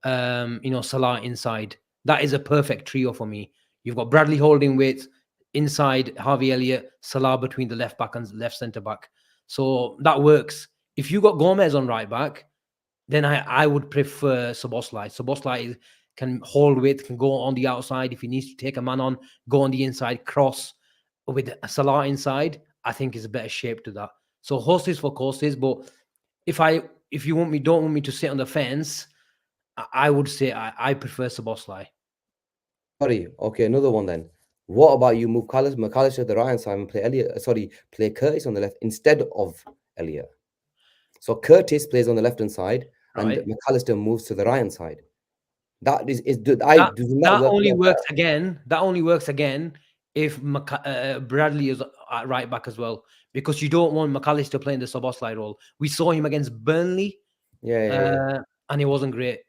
Salah inside. That is a perfect trio for me. You've got Bradley holding width inside, Harvey Elliott, Salah between the left back and left centre back. So that works. If you got Gomez on right back, then I would prefer Szoboszlai. Szoboszlai can hold width, can go on the outside if he needs to take a man on, go on the inside, cross. With Salah inside, I think is a better shape to that. So horses for courses, but if you don't want me to sit on the fence, I would say I prefer Szoboszlai. Sorry, okay, another one then. What about you move McAllister to the right hand side and play Curtis on the left instead of Elliott? So Curtis plays on the left hand side, and McAllister moves to the right hand side. That only works again if Bradley is at right back as well, because you don't want McAllister playing the Szoboszlai role. We saw him against Burnley, and it wasn't great.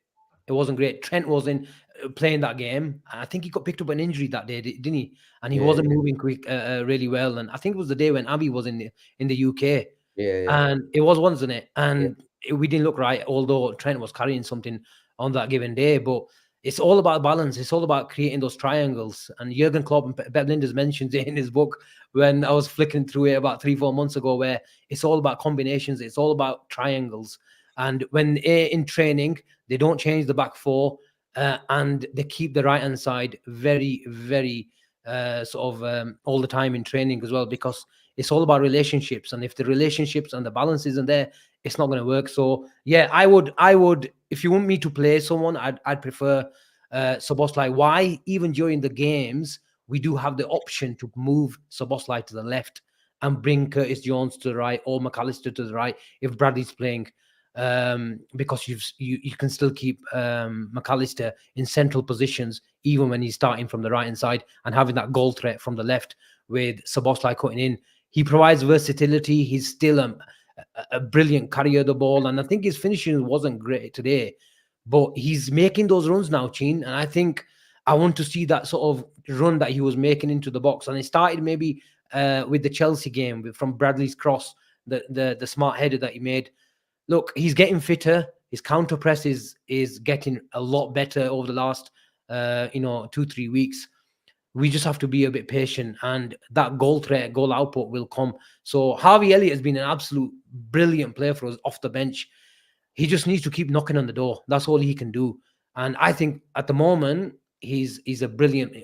Trent was in. playing that game. I think he got picked up an injury that day, didn't he? And he Yeah, wasn't moving quick really well. And I think it was the day when Abby was in the UK, yeah. and it was, wasn't it? Yeah. And we didn't look right, although Trent was carrying something on that given day. But it's all about balance. It's all about creating those triangles. And Jurgen Klopp and Pep Linders mentions it in his book when I was flicking through it about 3-4 months ago, where it's all about combinations. It's all about triangles. And when in training, they don't change the back four, and they keep the right hand side very, very all the time in training as well, because it's all about relationships. And if the relationships and the balance isn't there, it's not going to work. So yeah, I would, if you want me to play someone, I'd prefer Szoboszlai. Why? Even during the games, we do have the option to move Szoboszlai to the left and bring Curtis Jones to the right, or McAllister to the right if Bradley's playing, because you can still keep McAllister in central positions even when he's starting from the right hand side and having that goal threat from the left with Szoboszlai cutting in. He provides versatility. He's still a brilliant carrier of the ball, and I think his finishing wasn't great today, but he's making those runs now, Chin, and I think I want to see that sort of run that he was making into the box. And it started maybe with the Chelsea game from Bradley's cross, the smart header that he made. Look, he's getting fitter. His counter press is getting a lot better over the last 2-3 weeks. We just have to be a bit patient, and that goal threat, goal output will come. So Harvey Elliott has been an absolute brilliant player for us off the bench. He just needs to keep knocking on the door. That's all he can do. And I think at the moment he's a brilliant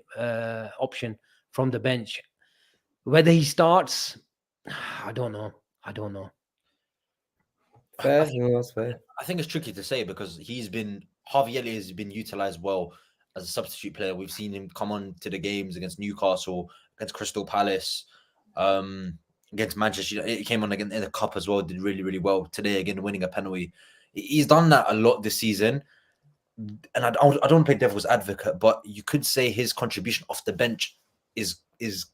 option from the bench. Whether he starts, I don't know. Fair, no, that's fair. I think it's tricky to say because Harvey Elliott has been utilized well as a substitute player. We've seen him come on to the games against Newcastle, against Crystal Palace, against Manchester. He came on again in the cup as well, did really, really well today, again winning a penalty. He's done that a lot this season. And I don't play devil's advocate, but you could say his contribution off the bench is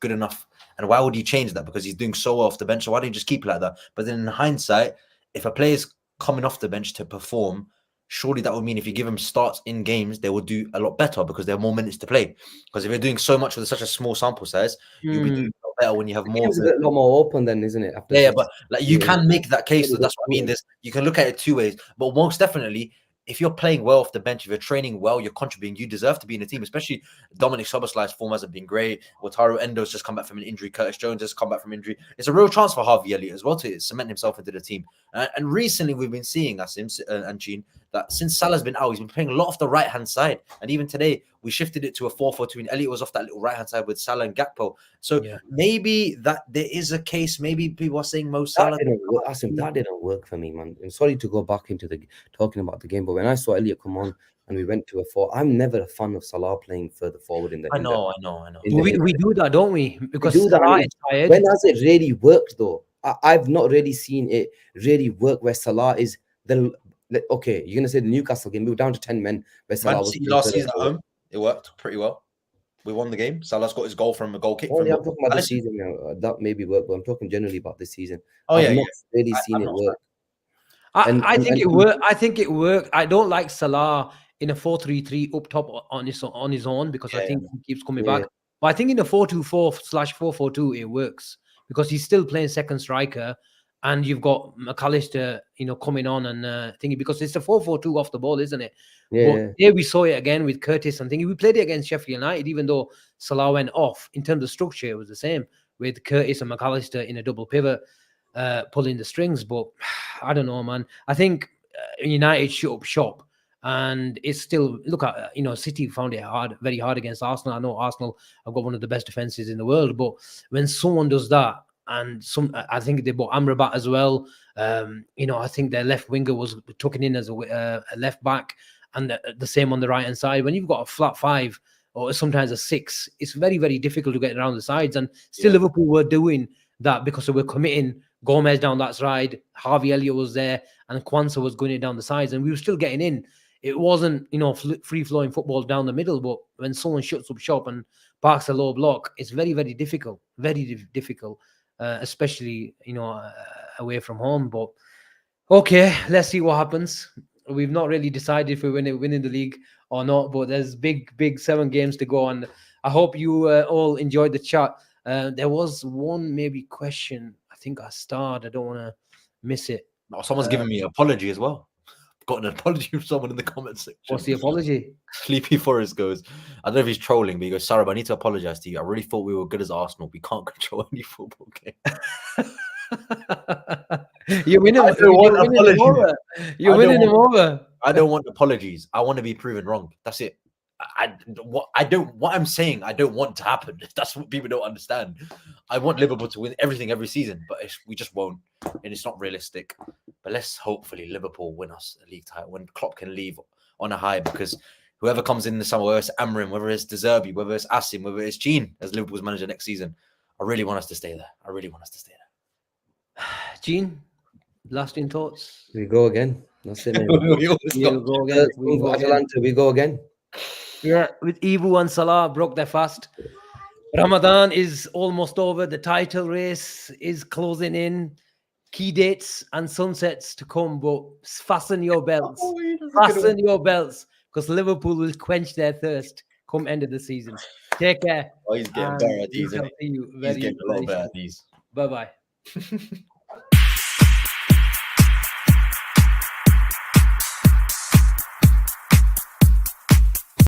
good enough. And why would you change that? Because he's doing so well off the bench. So why don't you just keep it like that? But then in hindsight, if a player's coming off the bench to perform, surely that would mean if you give them starts in games, they will do a lot better because there are more minutes to play. Because if you're doing so much with such a small sample size, you'll be doing a lot better when you have more. It's a lot more open then, isn't it? Yeah, but like you can make that case. So that's what I mean. You can look at it two ways. But most definitely, if you're playing well off the bench, if you're training well, you're contributing, you deserve to be in the team, especially Dominic Szoboszlai's form hasn't been great. Wataru Endo's just come back from an injury. Curtis Jones has come back from injury. It's a real chance for Harvey Elliott as well to cement himself into the team. And recently we've been seeing, Asim and Jean, that since Salah's been out, he's been playing a lot off the right-hand side. And even today, we shifted it to a 4-4-2, and Elliott was off that little right-hand side with Salah and Gakpo. So maybe that there is a case. Maybe people are saying Mo Salah. That didn't work for me, man. I'm sorry to go back into talking about the game, but when I saw Elliott come on and we went to a 4, I'm never a fan of Salah playing further forward in the. I know. We do that, don't we? Because Salah is tired. When has it really worked, though? I've not really seen it really work where Salah is okay, you're going to say the Newcastle game, we were down to 10 men. Where Salah was last season at home, it worked pretty well. We won the game. Salah's got his goal from a goal kick. I'm talking about this season now. That maybe worked, but I'm talking generally about this season. I've not really seen it work. I think it worked. I think it worked. I don't like Salah in a 4-3-3 up top on his own because I think he keeps coming back. But I think in a 4-2-4/4-4-2 it works because he's still playing second striker. And you've got McAllister, coming on and thinking because it's a 4-4-2 off the ball, isn't it? Yeah. But here we saw it again with Curtis and thinking we played it against Sheffield United, even though Salah went off. In terms of structure, it was the same with Curtis and McAllister in a double pivot, pulling the strings. But I don't know, man. I think United shut up shop, and it's still look at City found it very hard against Arsenal. I know Arsenal have got one of the best defenses in the world, but when someone does that. And I think they bought Amrabat as well. I think their left winger was taken in as a left back, and the same on the right hand side. When you've got a flat 5 or sometimes a 6, it's very, very difficult to get around the sides. And still, Liverpool were doing that because they were committing Gomez down that side. Harvey Elliott was there, and Kwanzaa was going down the sides, and we were still getting in. It wasn't, free flowing football down the middle. But when someone shuts up shop and parks a low block, it's very, very difficult. Very difficult. Especially away from home. But okay, let's see what happens. We've not really decided if we're winning the league or not. But there's big 7 games to go, and I hope you all enjoyed the chat. There was one maybe question. I think I starred. I don't want to miss it. Oh, someone's giving me an apology as well. Got an apology from someone in the comment section. What's the apology? Sleepy Forest goes, I don't know if he's trolling, but he goes, Sarib, I need to apologize to you. I really thought we were good as Arsenal. We can't control any football game. You're winning. Him over. You're winning him over. I don't want apologies. I want to be proven wrong. That's it. What I'm saying, I don't want to happen. That's what people don't understand. I want Liverpool to win everything every season, but we just won't, and it's not realistic. But let's hopefully Liverpool win us a league title when Klopp can leave on a high, because whoever comes in the summer, whether it's Amrim, whether it's De Zerbi, whether it's Asim, whether it's Jean as Liverpool's manager next season, I really want us to stay there. Jean, lasting thoughts. We go again. That's it, man. We always Atalanta, we go again. Yeah, with Ibu and Salah broke their fast. Ramadan is almost over. The title race is closing in. Key dates and sunsets to come, but fasten your belts. Fasten your belts, because Liverpool will quench their thirst come end of the season. Take care. Oh, he's getting better at these. See you He's getting a lot better at these. Bye-bye.